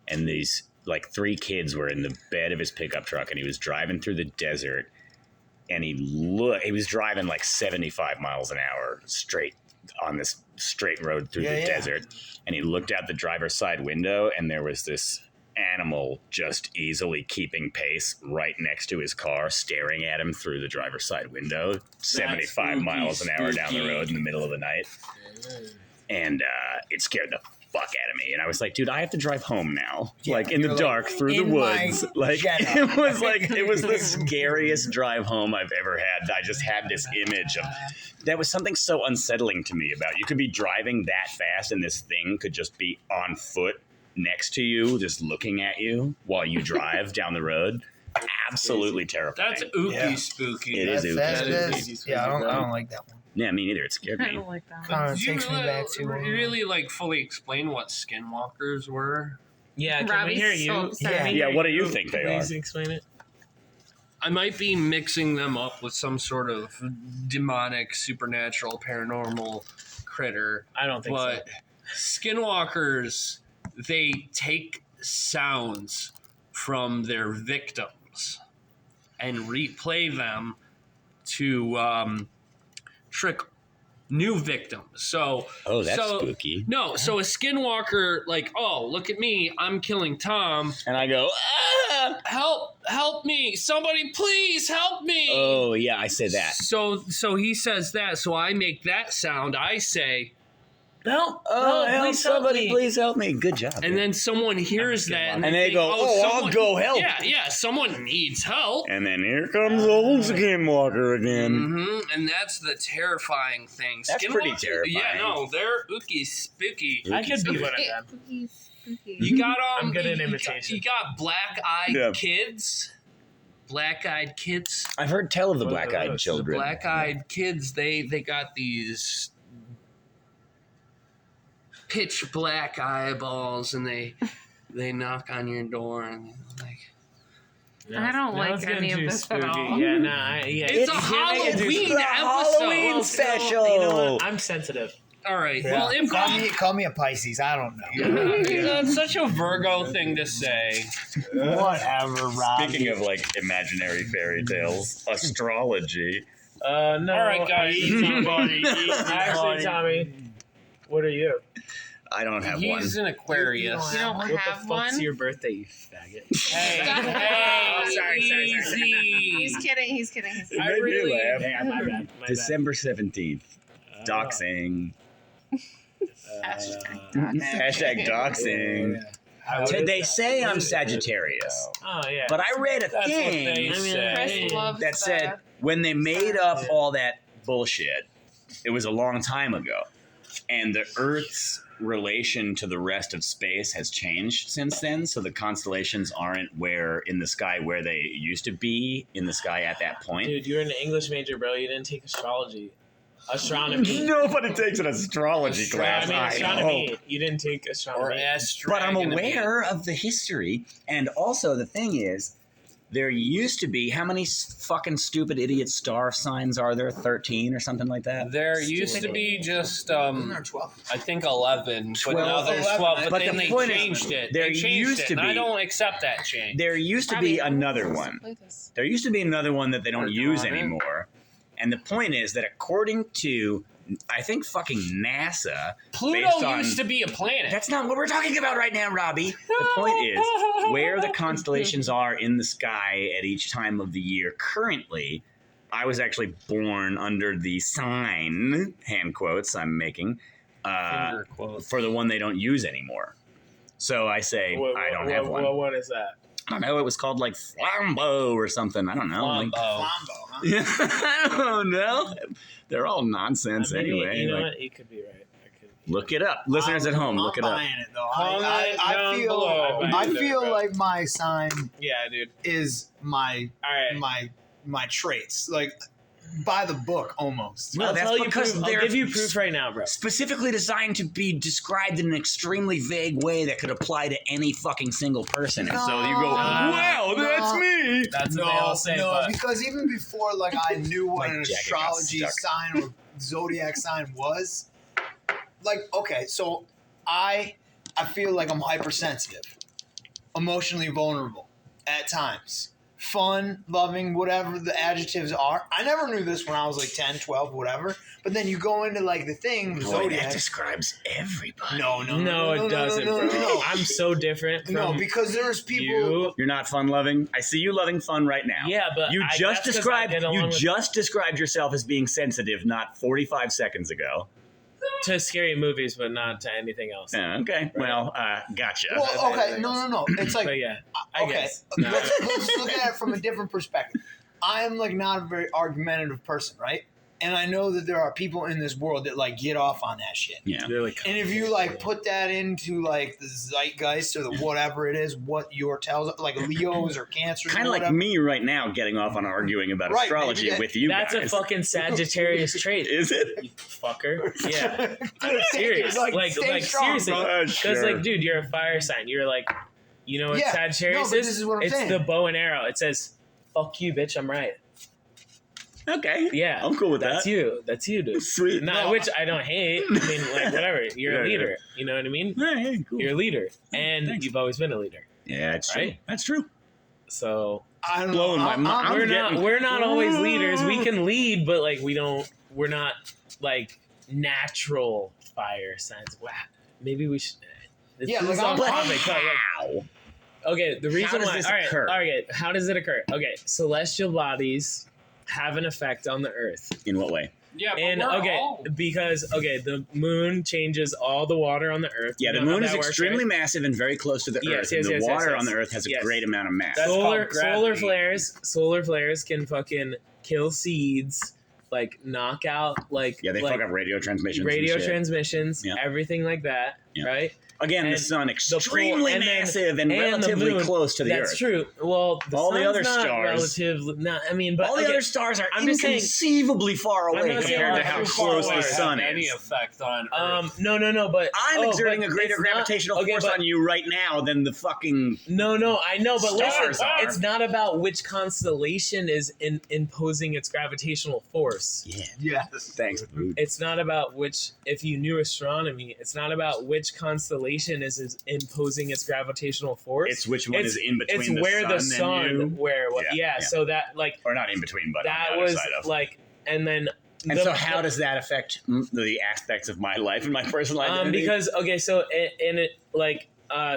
And these, like, 3 kids were in the bed of his pickup truck, and he was driving through the desert, and he was driving like 75 miles an hour straight on this straight road through the desert. And he looked out the driver's side window, and there was this animal just easily keeping pace right next to his car, staring at him through the driver's side window, 75 miles an hour down the road in the middle of the night. And it scared the fuck out of me. And I was like, dude, I have to drive home now. Yeah, like in the you're dark like, through the in my woods. Like Jetta. it was the scariest drive home I've ever had. I just had this image of that was something so unsettling to me about you could be driving that fast and this thing could just be on foot next to you, just looking at you while you drive down the road. Absolutely terrifying. That's ooky Yeah. spooky. It is ooky That's, yeah, I don't like that one. Yeah, me neither. It scared I me. don't like that. Kind of Did you takes me back to really like fully explain what skinwalkers were? Yeah, can Robbie's we hear so you? upset. Can we Yeah, hear what do you you? think they Please are? explain it. I might be mixing them up with some sort of demonic, supernatural, paranormal critter, I don't think but skinwalkers, they take sounds from their victims and replay them to trick new victims. So Oh, that's so, spooky. No, so a skinwalker, like, oh, look at me, I'm killing Tom. And I go, ah! Help me, somebody, please help me. Oh, yeah, I say that. So he says that. So I make that sound. I say, help! Oh, help please help somebody, me. please help me. Good job. and then someone hears that, And they think, go, oh, I'll someone- go help. Yeah, someone needs help. And then here comes old Skinwalker again. And that's the terrifying thing. That's pretty Skinwalkers- terrifying. Yeah, no, they're ooky spooky. I could be one of Spooky, them. spooky, spooky. You got I'm good at you got- imitation. You got black-eyed Yeah. kids. Black-eyed kids. I've heard tell of the What are black-eyed those? children. Black-eyed kids. They got these pitch black eyeballs, and they knock on your door, and like I don't Now like it's getting any of too this at spooky. all. Yeah, it's a Halloween episode. Halloween special. You know what? I'm sensitive. All right. Yeah. Well, improv. Call me a Pisces. I don't know. That's such a Virgo thing to say. Whatever, Rob. Speaking of like imaginary fairy tales, astrology. No. All right, guys. Easy, buddy. Actually, Tommy, what are you? I don't have He's one. an Aquarius. You don't What the have fuck's one? your birthday, you faggot? Hey, Stop. hey, Sorry. He's easy. kidding. He's kidding. He's kidding. I really- Hang on, my bad. December 17th. Doxing. Hashtag doxing. They say I'm Sagittarius, Oh, yeah. but I read a That's what thing they say. Chris loves that said when they made up all that bullshit, it was a long time ago, and the Earth's relation to the rest of space has changed since then. So the constellations aren't where in the sky where they used to be in the sky at that point. Dude, you're an English major, bro. You didn't take astrology. Astronomy. Nobody takes an astrology class. Astronomy. You didn't take astronomy. But I'm aware of the history, and also the thing is, there used to be how many fucking stupid idiot star signs are there? 13 or something like that. There used to be just Isn't there 12? I think 11, but 12. now there's 12. But, But then the they point is, changed it. there They changed used it, to and I be- don't accept that change. There used to be another one. There used to be another one that they don't use anymore. And the point is that according to, I think, fucking NASA, Pluto based on- used to be a planet. That's not what we're talking about right now, Robbie. The point is where the constellations are in the sky at each time of the year. Currently, I was actually born under the sign, hand quotes I'm making, Finger quotes. for the one they don't use anymore. So I say I don't have one. What is that? I don't know. It was called like Flambeau or something. I don't know. Like, Flambeau. Flambo, huh? I don't know. They're all nonsense anyway. You know Like, what? You could be right. look it up. Listeners at home, look it up. I'm buying it though. Comment I down feel below. I Buy it, feel bro. like my sign Yeah, dude. is my All right. my traits. Like by the book almost. No, I'll that's tell you because proof. I'll they're give you proof right now, bro. specifically designed to be described in an extremely vague way that could apply to any fucking single person. And so you go, wow, that's me. That's what they all say. no, but because even before like I knew what My an jacket got astrology stuck. sign or zodiac sign was, like okay, so I feel like I'm hypersensitive, emotionally vulnerable at times. Fun, loving, whatever the adjectives are. I never knew this when I was like 10, 12, whatever. But then you go into like the thing, the Boy, zodiac. that describes everybody. No, it doesn't, bro. no. I'm so different from No, because there's people. you. You're not fun loving. I see you loving fun right now. Yeah, but You that's just 'cause I described get along you with- just described yourself as being sensitive not 45 seconds ago. to scary movies, but not to anything else. Okay. Well, gotcha. Well, okay, no. It's like But yeah, I okay, guess. No. let's look at it from a different perspective. I'm like not a very argumentative person, right? And I know that there are people in this world that like get off on that shit. Yeah. You're like, And if you like put that into like the zeitgeist or the whatever it is, what your tells like Leos or Cancers, Kind or of like whatever. me right now getting off on arguing about Right, astrology maybe that- with you that's guys. a fucking Sagittarius trait. Is it? You fucker. Yeah. I'm serious. Like stay strong, seriously. bro. Because like, dude, you're a fire sign. You're like, you know what Yeah. Sagittarius No, but is? this is what I'm it's saying. the bow and arrow. It says, "Fuck you, bitch. I'm right." Okay. Yeah, I'm cool with that's that. you. That's you, dude. Sweet. Not No. which I don't hate. I mean, like whatever. You're Yeah, a yeah. leader. You know what I mean? Hey, cool. You're a leader, and Thanks. you've always been a leader. Yeah, it's true. Right? That's true. So I don't Blowing know. my mind. I'm we're not getting- always leaders. We can lead, but like we're not like natural fire signs. Wow. Maybe we should. This Yeah, is like, off I'm- topic, but, like, How? okay, the reason does why. this All right, occur? all right. How does it occur? Okay, celestial bodies have an effect on the Earth, In what way? Yeah, but and we're okay, all- because the moon changes all the water on the Earth. Yeah, You the know how moon is that works, extremely right? massive and very close to the Yes, Earth. yes, and the yes, water yes, on the yes. Earth has a Yes. great amount of mass. That's solar called gravity. solar flares can fucking kill seeds, like knock out like Yeah, they like fuck up radio transmissions. radio and shit. transmissions, Yeah. everything like that, Yeah. right? Again, the and sun The extremely and then- massive and and the relatively moon, close to the That's Earth. true. Well, All the sun's other not stars- Not, I mean, but All the okay, other stars are I'm just saying- inconceivably far I'm away not saying compared to all how too close far the away sun any is. effect on Earth. no, but I'm exerting but a greater it's not- gravitational okay, force but- on you right now than the fucking. No, I know, but Stars listen, are. it's not about which constellation is imposing its gravitational force. Yeah. Yes. Thanks, dude. It's not about which, if you knew astronomy, it's not about which constellation is imposing its gravitational force. It's which one It's- is in between it's the where sun the and sun, you. where what? Yeah, Yeah, yeah. so that like Or not in between, but that on the was other side of. like, and then And so, how does that affect the aspects of my life and my personal identity? because okay, so in it like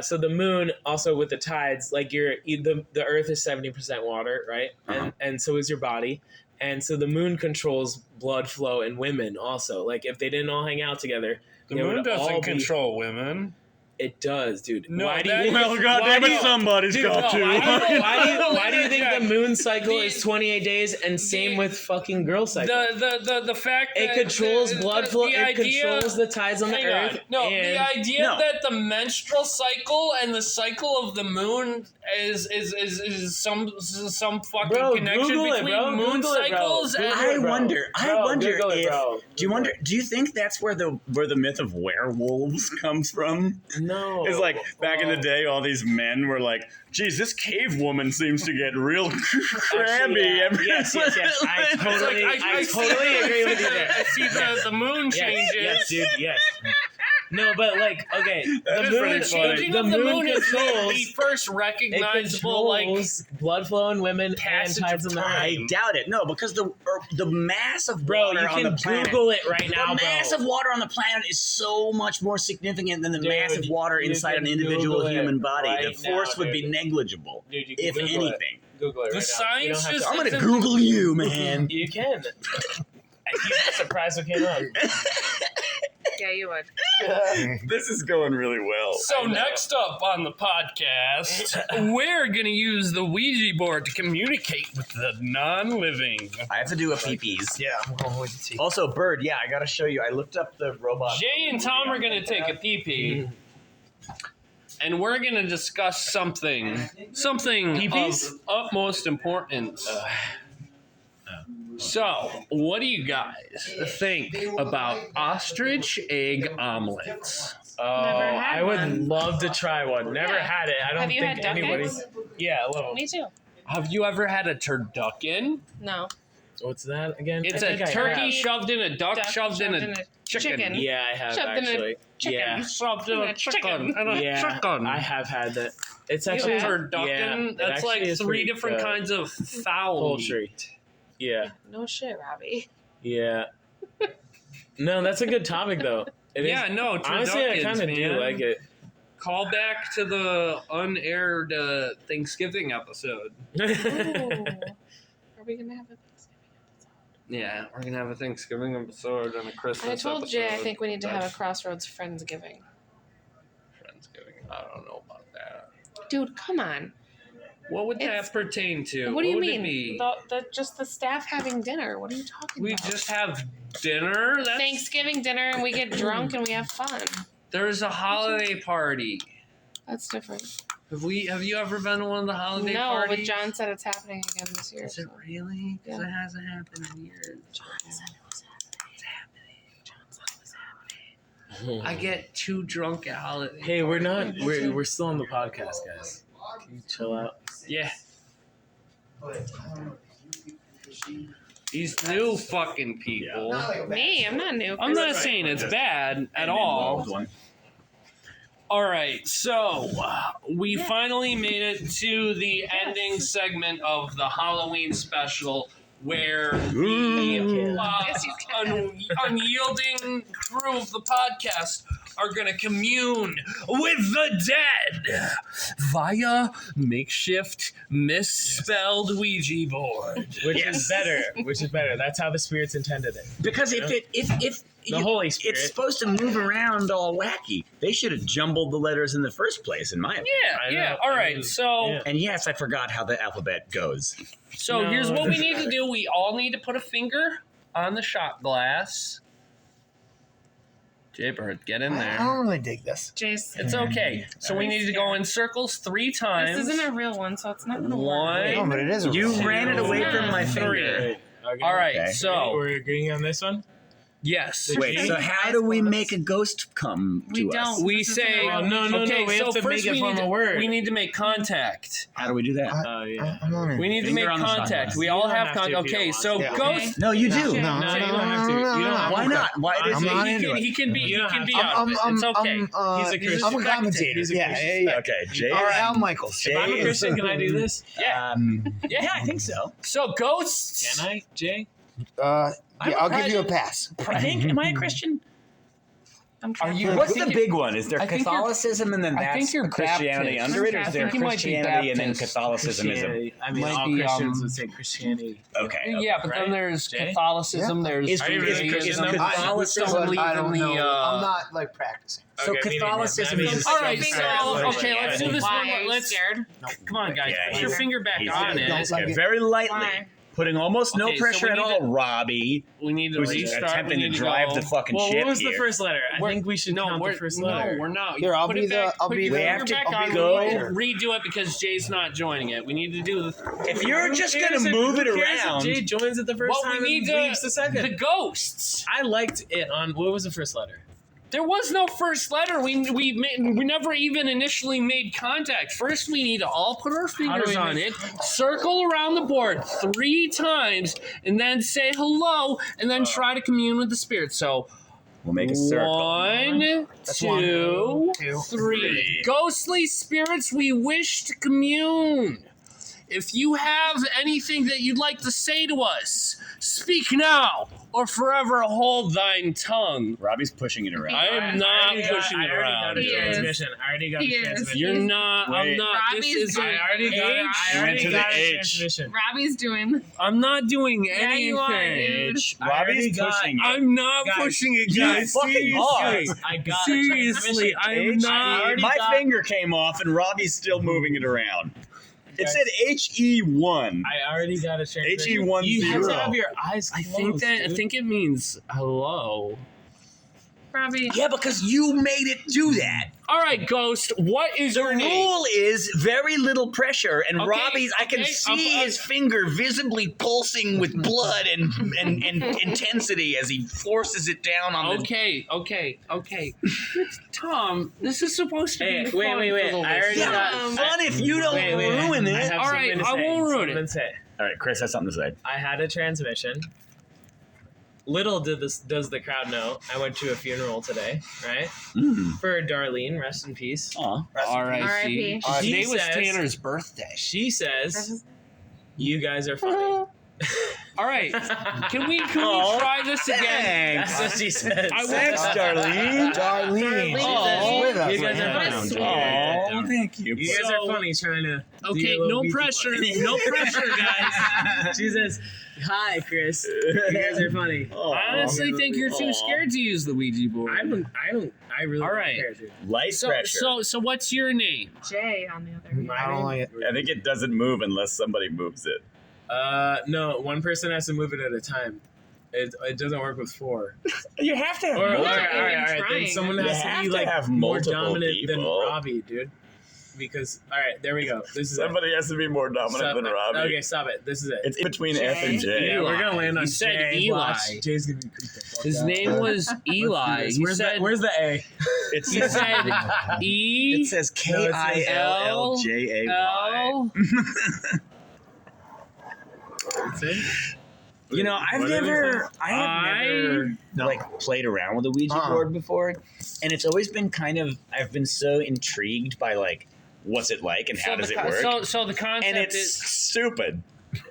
so the moon also with the tides, like the Earth is 70% water, right? Uh-huh. And so is your body. And so the moon controls blood flow in women also. Like if they didn't all hang out together, the they moon would all doesn't be- control women. It does, dude. No, why do that you? is- Well, goddamn it, somebody's Dude, got to. Why do you think the moon cycle The- is 28 days and same with fucking girl cycle? The fact that It controls blood flow. the It idea- controls the tides on the Hang earth. on. No, and the idea No. that the menstrual cycle and the cycle of the moon is some fucking Bro, connection Google it, between bro. moon Google it, bro. cycles Google and it, bro. I wonder Google it, if. bro. Do you think that's where the myth of werewolves comes from? No. It's like back in the day, all these men were like, "Geez, this cave woman seems to get real crabby." yeah. every- Yes. I It's totally, like, I see totally agree with you there. I see the moon changes. Yes, dude. Yes. No, but like, okay, That the is moon, pretty funny. Changing the of the moon is controls. the first It recognizable like controls blood flow in women and passage tides of in the time. I doubt it. No, because the mass of Bro, water you on can the planet. Google it right now, The bro. mass of water on the planet is so much more significant than the Dude, mass of water you inside can an individual Google it human body. The right force now, would be dude. negligible, Dude, you can if Google it. anything. Google it The right science now. You don't have just- to, I'm gonna It's a- Google you, man. you can. You'd be surprised what came up. Yeah, you would. This is going really well. So next up on the podcast, we're gonna use the Ouija board to communicate with the non-living. I have to do a pee-pees. Yeah, I'm going with the tea. Also, Bird, yeah, I gotta show you. I looked up the robot. Jay and Tom are gonna take a pee-pee, and we're gonna discuss something Pee-pees? of utmost importance. So, what do you guys think about ostrich egg omelets? Oh, had I would one. love to try one. Never Yeah. had it. I don't Have you think had duck anybody. eggs? Yeah, I love them. Me too. Have you ever had a turducken? No. What's that again? It's I a think I turkey have. shoved in a duck, shoved in a chicken. Yeah, I have Shoved in a actually. chicken. Yeah, Shoved in a chicken and a yeah, chicken. I have had that. It's You actually have? turducken. Yeah, it That's actually like is three pretty different good. kinds of fowl poultry. meat. Yeah, No shit, Robbie. yeah. No, that's a good topic though. It is. Yeah, no, Honestly, I turduckens, kind of do man. like it. Call back to the unaired Thanksgiving episode. Ooh. Are we gonna have a Yeah, we're gonna have a Thanksgiving episode and a Christmas. I told Jay I episode. think we need to have a That's Crossroads Friendsgiving. Friendsgiving. I don't know about that. Dude, come on. What would It's- that pertain to? What do you would mean? It be? Just the staff having dinner. What are you talking We about? just have dinner. That's, Thanksgiving dinner and we get drunk and we have fun. There's a holiday party. That's different. Have you ever been to one of the holiday No, parties? but John said it's happening again this year. Is it so- really? Because Yeah. it hasn't happened in years. John said it was happening. John said it was happening. I get too drunk at holiday. Hey, we're not. We're still on the podcast, guys. Can you chill out? Yeah. These new fucking people. Me, I'm not new. I'm not saying it's bad at all. All right, so we finally made it to the ending segment of the Halloween special where the Yes, you can. unyielding crew of the podcast are going to commune with the dead via makeshift misspelled Ouija board. Which is better. Which is better. That's how the spirits intended it. Because if The Holy Spirit. it's supposed to move around all wacky, they should have jumbled the letters in the first place, in my opinion. Yeah, I yeah. know. All right, Yeah. so Yeah. And yes, I forgot how the alphabet goes. so No, here's it what we doesn't need to do. We all need to put a finger on the shot glass. Jaybird, get in I there. don't really dig this. Jace, It's okay. So we need to go in circles 3 times. this isn't a real one, so it's not gonna One. work. No, but it is a You real- ran it away from my finger. Three. Okay. All right, Okay. so We're agreeing on this one? yes. Wait, so how do we make a ghost come We to us? don't. We This isn't say a real no, one. no, okay, we so have to first make it we from need a to, word. we need to make contact. How do we do that? Oh, yeah. I'm not We need to Finger make on the shot contact. glass. We You all don't have have to contact. if you Okay, don't so want to. ghost. No, you do. No, No, you don't have to. You don't have Why to. not? Why I'm does not he? into it. He can be. You He don't can have be to. out of it. It's okay. He's a Christian. I'm a commentator. He's a Yeah, Christian. yeah. Okay, Jay. All right, Al Michaels. If I'm a Christian, can I do this? Yeah. Yeah, I think so. So ghosts. Can I, Jay? Yeah, I'll give you a pass. I think. Am I a Christian? I'm Are you- Catholic. What's I think the big one? Is there I think you're- Catholicism and then I that's think you're Christianity Baptist. under it, or I is there think you might be Christianity and then Baptist. Catholicism is a Christianity. I mean, Might all be, Christians would say Christianity. okay? Yeah, but then Right? there's Jay? Catholicism. There's Is- I didn't really Judaism. Christian Some Catholicism, believe I don't in the, know. I'm not like practicing. So Okay, me neither. Catholicism That is means- All right, Some so sort of okay, let's do this Why? one. Are you Let's scared? come on, guys. Yeah, Put your he's- finger back he's- on don't it. like it. very lightly, Why? putting almost no Okay, so pressure we at need all. to- Robbie, We need to who's restart. attempting we to need drive go. the fucking Well, ship what was the here. first letter? I We're- think we should count the first letter. No, we're not. Here, I'll Put be it back, I'll put be your the. We finger have to back I'll on be go. it. leader. Redo it because Jay's not joining it. We need to do the If you're just Who gonna cares if- move it who cares if around, Jay joins it the first Well, time we need and to- leaves the second. the ghosts. I liked it on. What was the first letter? There was no first letter. We never even initially made contact. First, we need to all put our fingers we on make it, circle around the board 3 times, and then say hello, and then try to commune with the spirit. So, we'll make a circle. 1, That's 2, 1, 2, 3. Ghostly spirits, we wish to commune. If you have anything that you'd like to say to us, speak now or forever hold thine tongue. Robbie's pushing it around. I am not pushing it I already got around. a He is. transmission. I already got He a is. transmission. You're not. I'm Wait. not. This Robbie's is. I already got it. I Went already to got the a H. transmission. Robbie's doing. I'm not doing Yeah, anything. you are, dude. I already Robbie's got- pushing it. I'm not Guys, pushing it, you guys. fucking are. Seriously. I got Seriously, a transmission. I am H- not. My finger came off and Robbie's still moving it around. It said HE1. I already got a transmission. HE10. You have to have your eyes I closed. think that. I dude. think it means hello. Robbie. Yeah, because you made it do that. All right, Ghost. What is The your name? rule is very little pressure, and Okay, Robbie's. I can okay, see I'm- his finger visibly pulsing with blood and intensity as he forces it down on the. Okay. Tom, this is supposed to Hey, be wait, fun wait, wait. for the I already listeners. got- Fun if you don't ruin I it. have All right, something to I say. won't ruin Something it. to say. All right, Chris has something to say. I had a transmission. Little does the crowd know. I went to a funeral today, right? For Darlene, rest in peace. Aw. R.I.P. R.I.P. Today was says- Tanner's birthday. She says, "You guys are funny." All right, can we Aw, try this again? That's what she says. I Thanks, Darlene. Darlene. Darlene. With us. You guys are What a funny. sweet- Oh, thank you. You guys So- are funny trying to. Okay, do a little no Ouija pressure, board. no pressure, guys. She says, "Hi, Chris. You guys are funny." I honestly think you're too Aw. scared to use the Ouija board. I really All don't right. care, dude. Light pressure. So what's your name? Jay, on the other hand. I don't like it. I think it doesn't move unless somebody moves it. No, one person has to move it at a time. It doesn't work with 4. You have to have Or, all multiple. right. Then trying. someone You has have to be to like have more multiple dominant than people. Robbie, dude. Because all right, there we go. This is it. Somebody has to be more dominant Stop than it. Robbie. Okay, stop it. This is it. It's in between F and J. Yeah, we're gonna land on He said Jay. Eli. Watch. Jay's gonna be creeped the fuck His out. name was Eli. He Where's said, where's the A? It he says, said E it says KILLJAY. L. That's it? You know, I have never like played around with a Ouija board before, and it's always been I've been so intrigued by like what's it like and how does it work, So the concept and it's is. stupid.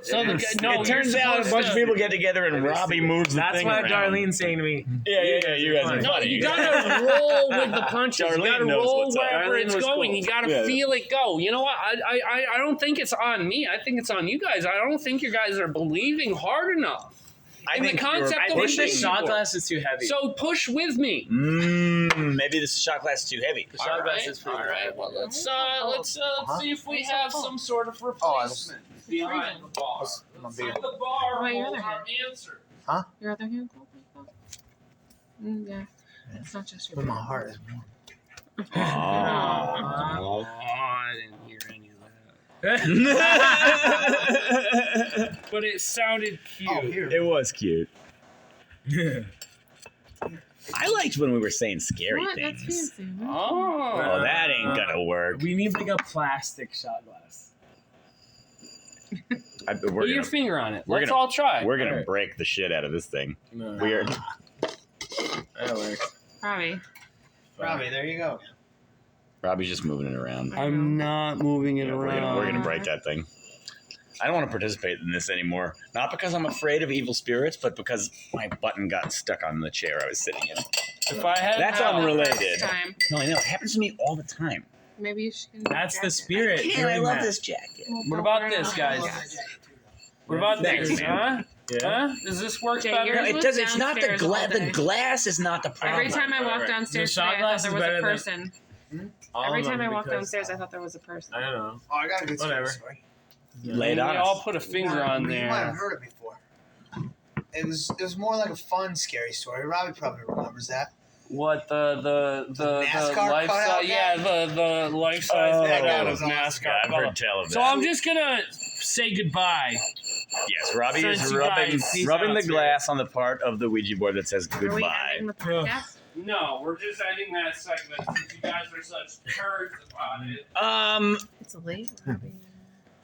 So the, no, It turns you're out a supposed bunch of to- people get together and Robbie moves the That's thing what around. Darlene's saying to me. Yeah, you guys are No, funny. you gotta roll with the punches. You Darlene gotta knows roll what's up. wherever Darlene it's was going. cool. You gotta Yeah. feel it go. You know what? I don't think it's on me. I think it's on you guys. I don't think you guys are believing hard enough. I in the think concept I of think a the Ouija shot board. glass is too heavy. So push with me. Maybe this shot glass is too heavy. The shot glass is pretty All right. heavy. Well, let's see if we have some sort of replacement behind the bar. I'm a Let's see big- the bar How about your hold other our hand? answer. Your other hand cold like that? Yeah. It's not just your But my hand. heart is warm. Oh, I didn't hear any of that. But it sounded cute. Oh, here. It was cute. I liked when we were saying scary What? That's things. fancy. Oh, that ain't gonna work. We need like a plastic shot glass. Put We're your gonna, finger on it. we're Let's gonna- all try. we're gonna Alright. break the shit out of this thing. No, We are. that works. Robbie. Robbie, there you go. Robbie's just moving it around. I'm not moving it Yeah, around. we're gonna break that thing. I don't want to participate in this anymore. Not because I'm afraid of evil spirits, but because my button got stuck on the chair I was sitting in. If I had That's power- unrelated. Time. No, I know. It happens to me all the time. Maybe you should. That's the jacket. spirit. Yeah, I doing love that. this jacket. What about this, guys? What about Thanks, this? man. Huh? Huh? Does this work Jay, better? yours No, it was does. It's not the downstairs all glass. The day. glass is not the problem. Every time I walk Right. downstairs The shot today, I glass thought is there was better a than- person. All Every of time I them walk because- downstairs, I thought there was a person. I don't know. Oh, I got a good Whatever. story. Lay it We on all us. put a finger on You might have there. heard it before. It was more like a fun, scary story. Robbie probably remembers that. What the NASCAR life cutout size? Yeah, guy? the life size Oh, cutout of that was awesome. NASCAR. Yeah, I've fellow. heard tell of that. So I'm just gonna say goodbye. Yes, Robbie Since is you rubbing, guys- Peace rubbing out, the spirit. glass on the part of the Ouija board that says Are we goodbye. ending the podcast? No, we're just ending that segment since you guys are such turds about it. It's late. Robbie.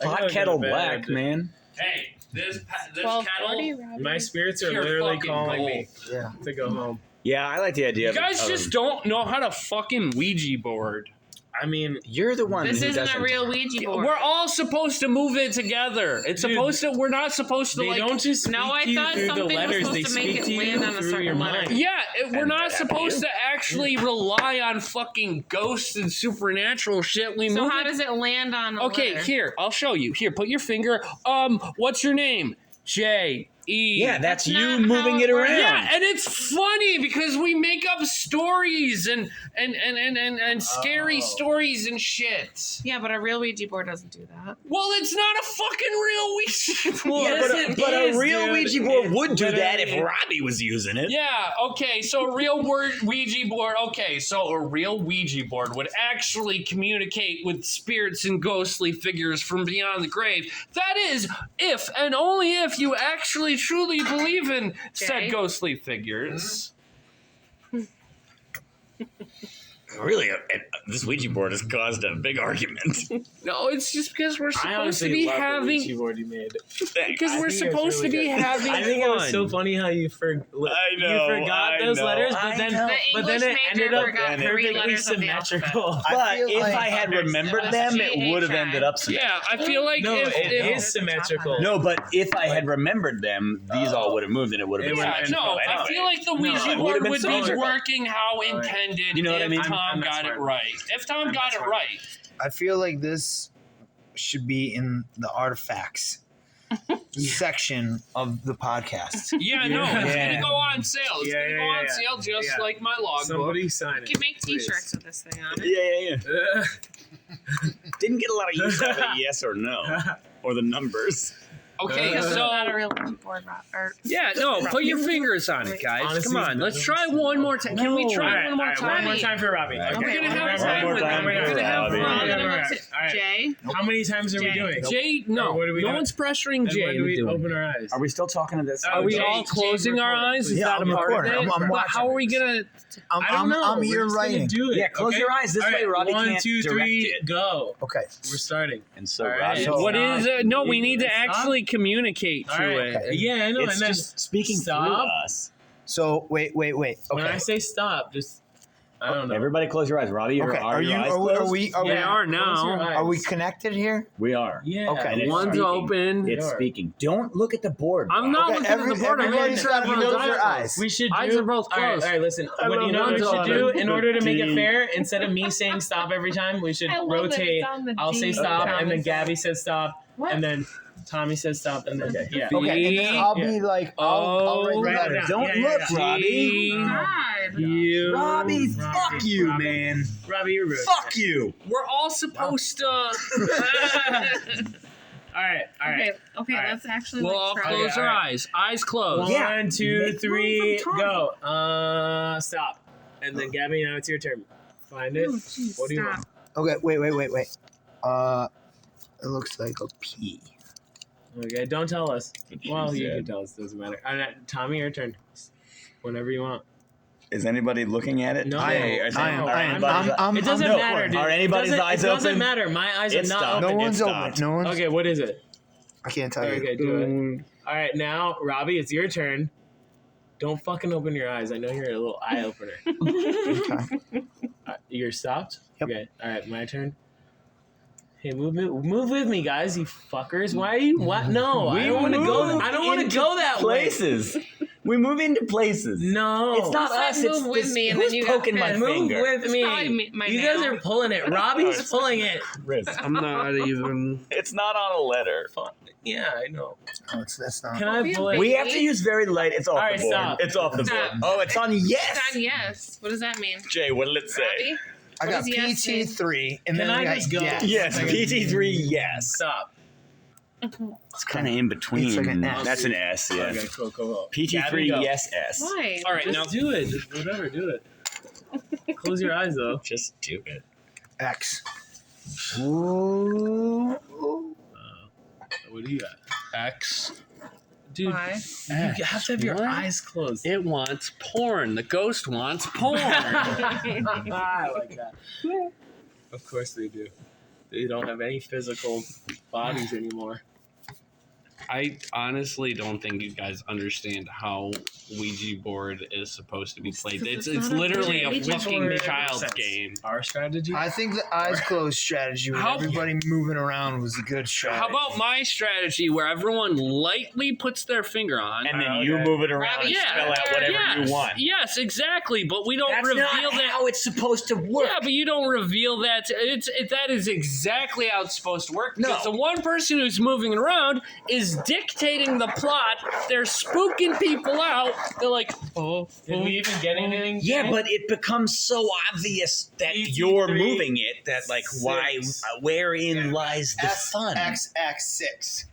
I gotta Hot go kettle to bed. black, man. Hey, this 12:40, kettle. Robbie. My spirits are Pure literally fucking calling gold. me Yeah. to go home. Yeah, I like the idea. You guys of just don't know how to fucking Ouija board. I mean, You're the one This who isn't doesn't. a real Ouija board. We're all supposed to move it together. It's Dude, supposed to. We're not supposed to they like. don't just speak No, I to you thought through the something was letters. They supposed to make speak it to you land on a through certain your letter. mind. Yeah, we're And not that supposed you. to actually rely on fucking ghosts and supernatural shit. We So move how it. does it land on a Okay, letter? here I'll show you. Here, put your finger. What's your name? J E. Yeah, that's That's you not moving how it it works. around. Yeah, and it's funny because we make up stories and scary stories and shit. Yeah, but a real Ouija board doesn't do that. Well, it's not a fucking real Ouija board. Yeah, Yes, but, it but a is, real dude. Ouija board would do that if Literally. Robbie was using it. Yeah, okay, so a real Ouija board, okay, so a real Ouija board would actually communicate with spirits and ghostly figures from beyond the grave. That is, if and only if you actually truly believe in said Jay? ghostly figures. Really, this Ouija board has caused a big argument. No, it's just because we're I supposed to honestly be love the having... Ouija board you made. Because I we're think it was supposed to really be good. having I think it was so fun. funny how you I know, you forgot I those know, letters, I but then know. The but then English it major ended up forgot three perfectly letters of the symmetrical. I But feel if like- I had remembered them, it would have ended up symmetrical. Yeah, I feel like No, if... it if- is symmetrical. No, but if I had remembered them, these all would have moved and it would have It been would've Yeah, been symmetrical no, I anyway. feel like the No, Ouija it board would've been would be symmetrical. working how Alright. intended You know what I if mean? Tom I'm not got it smart. right. If Tom I'm got not it smart. right. I feel like this should be in the artifacts section of the podcast. Yeah, no, it's Yeah. gonna go on sale. It's Yeah, gonna go yeah, on yeah. sale just Yeah. like my logbook. Somebody sign You it. can make please. T-shirts with this thing on it. Yeah. Didn't get a lot of use out of it, yes or no, or the numbers. Okay, Because it's not a so real Ouija board, or yeah, no, put your fingers on it, guys. Honestly, Come on, let's no. try one more time. Can we All try right, one more all right, time? one more time for Robbie. Okay. We're gonna have One fun more with time it. We're for gonna have Robbie. fun. I'm gonna All look right, to all right. Jay. How many times are we Jay. doing? Jay, no, What do we no do? one's pressuring And Jay when do to we do it. open our eyes? Are we still talking to this? Are we Jay- all Jay closing our record, eyes? Is please. Yeah, that a I'm part of recording. it? I'm But watching how are we this. gonna? I don't know. I'm We're here just gonna writing. do it. Yeah, close okay? your eyes. This All way right, Robbie 1, can't 2, direct 3, it. go. Okay. We're starting. And so All right. Robbie. So- What is? No, we need to Stop. actually communicate All to right. it. Yeah, I know. It's and then just speaking stop. through us. So wait. when I Okay. say stop, just I don't know. Everybody close your eyes. Robbie, Okay. are your eyes Are closed? we? They are close your now. eyes. Are we connected here? We are. Yeah. Okay. And it's One's speaking. open. It's Sure. speaking. Don't look at the board. I'm not Okay, looking at the board. I'm everybody making sure stop. everyone's Close your eyes. eyes. We should do. Eyes are both All right, closed. all right, listen. I What love you know what we one's should on do it. in order to make it D. fair? Instead of me saying stop every time, we should I love that rotate. it's on the I'll say D. stop, Okay. and then Gabby says stop, What? and then Tommy says stop, and then yeah. Okay. And then I'll be like, I'll write the Write it letters. down. Don't Yeah, look, yeah. Robbie. God. You. Robbie, fuck you, Robbie. man. Robbie, you're rude. Fuck you. We're all supposed to. All right, all right. Okay, All right. let's actually We'll all like try. close Okay, our all right. eyes. Eyes closed. Yeah. 1, 2, Make 3, room for go. Stop. And then Gabby, now it's your turn. Find it. Oh, geez, What do you stop. want? Okay. Wait. It looks like a P. Okay, don't tell us. Well, you said. can tell us. Doesn't matter. All right, Tommy, your turn. Whenever you want. Is anybody looking at it? No. Hey, I am. are I am. anybody's- I'm It doesn't no, matter, dude. Are anybody's it doesn't, eyes It doesn't open? matter. My eyes It's are not stopped. No open. one's It open. stopped. No one's. Okay, what is it? I can't tell you. Okay, do it. All right, now, Robbie, it's your turn. Don't fucking open your eyes. I know you're a little eye opener. Okay. You're stopped? Yep. Okay, all right, my turn. Hey, move with me, guys, you fuckers. Why are you? What? No, I don't want to go. I don't want to go that places. We move into places. No, it's not You us. said It's move with this, me, and then who's you got poking my pissed. move finger. with It's me. probably my You guys nail. are pulling it. Robbie's pulling it. Riz. I'm not even. It's not on a letter. Yeah, I know. Oh, that's not. Can I pull it? We have to use very light. It's off All right, the board. stop. It's off the Stop. board. Oh, it's on yes. It's on yes. What does that mean? Jay, what did it say? Robbie? I What got does yes mean? PT3, and Can then I we got just go? yes. Yes, PT3, yes. Stop. It's kind of in between. It's like an S. That's an S, yeah. Okay, cool. PT3, Gabby, go. yes, S. Why? All right, Just now do it. Just whatever. Do it. Close your eyes, though. Just do it. X. What do you got? X. Dude, Why? you have to have your What? eyes closed. It wants porn. The ghost wants porn. I like that. Of course they do. They don't have any physical bodies anymore. I honestly don't think you guys understand how Ouija board is supposed to be played. It's literally a Ouija fucking board. child's Sense. game. Our strategy? I think the eyes closed strategy with How- everybody moving around was a good strategy. How about my strategy where everyone lightly puts their finger on? And then Okay. you move it around and Yeah. spell out whatever yes, you want. Yes, exactly. But we don't That's reveal not that. how it's supposed to work. Yeah, but you don't reveal that. That is exactly how it's supposed to work. Because No. the one person who's moving it around is dictating the plot. They're spooking people out. They're like, oh, Did we even get anything? Yeah, today? but it becomes so obvious that PT3, you're moving it that, like, why? 6. Wherein lies the fun? SXX6.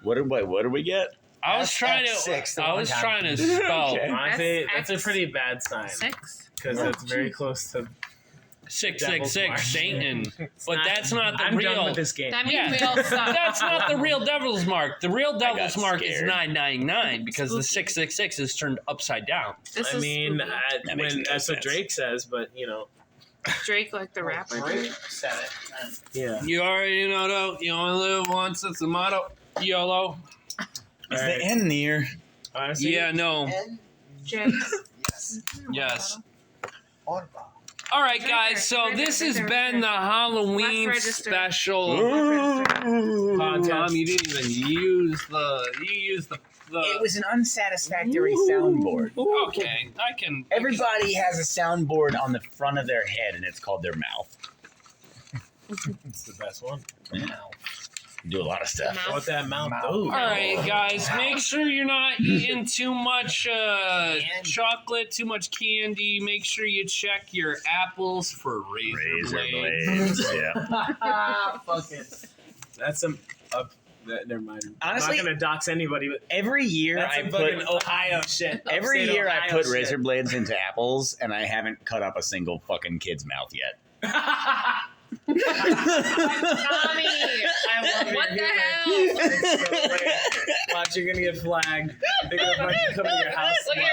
What did we get? I was trying to. SX6 I was the one trying to time. spell Okay. Honestly, that's a SX. pretty bad sign. 6? Because it's very close to. 666 Satan, but not- that's not the I'm real. done with this game. That means Yeah. we all suck. That's not the real devil's mark. The real devil's mark is scared. 999 because the 666 is turned upside down. This I is mean, spooky. That makes no that's what sense. Drake says, but you know, Drake, like the rapper. Drake said it. yeah. You already know though. You only live once. That's the motto. YOLO. Is Alright. the end near? Honestly, Yeah. No. And Drake. yes. Yes. Audible. All right, Right guys. there, So right there, this right has there, been right the Halloween Left register. special. Podcast. You didn't even use the. You used the. It was an unsatisfactory soundboard. Okay, I can. Everybody has a soundboard on the front of their head, and it's called their mouth. It's the best one. Do a lot of stuff. Mouth. What that mouth Mouth. do? All right, guys, make sure you're not eating too much chocolate, too much candy. Make sure you check your apples for razor blades. Yeah. Fuck it. That's some. Never mind. Honestly, I'm not gonna dox anybody, but Every year that's I some put fucking Ohio shit. every Upstate year I Ohio put shit. razor blades into apples, and I haven't cut up a single fucking kid's mouth yet. Tommy! I love What your the humor. hell? It's so funny. Watch, you're gonna get flagged. They're gonna fucking come to your house. Look at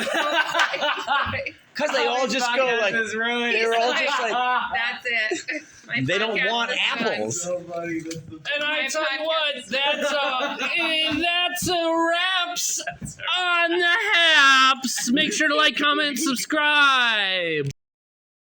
Robbie. Because they all just go like, they're all just like, That's it. My they don't podcast want is done. apples. And I My tell you what, podcast that's a wraps on the Haps. Make sure to like, comment, and subscribe.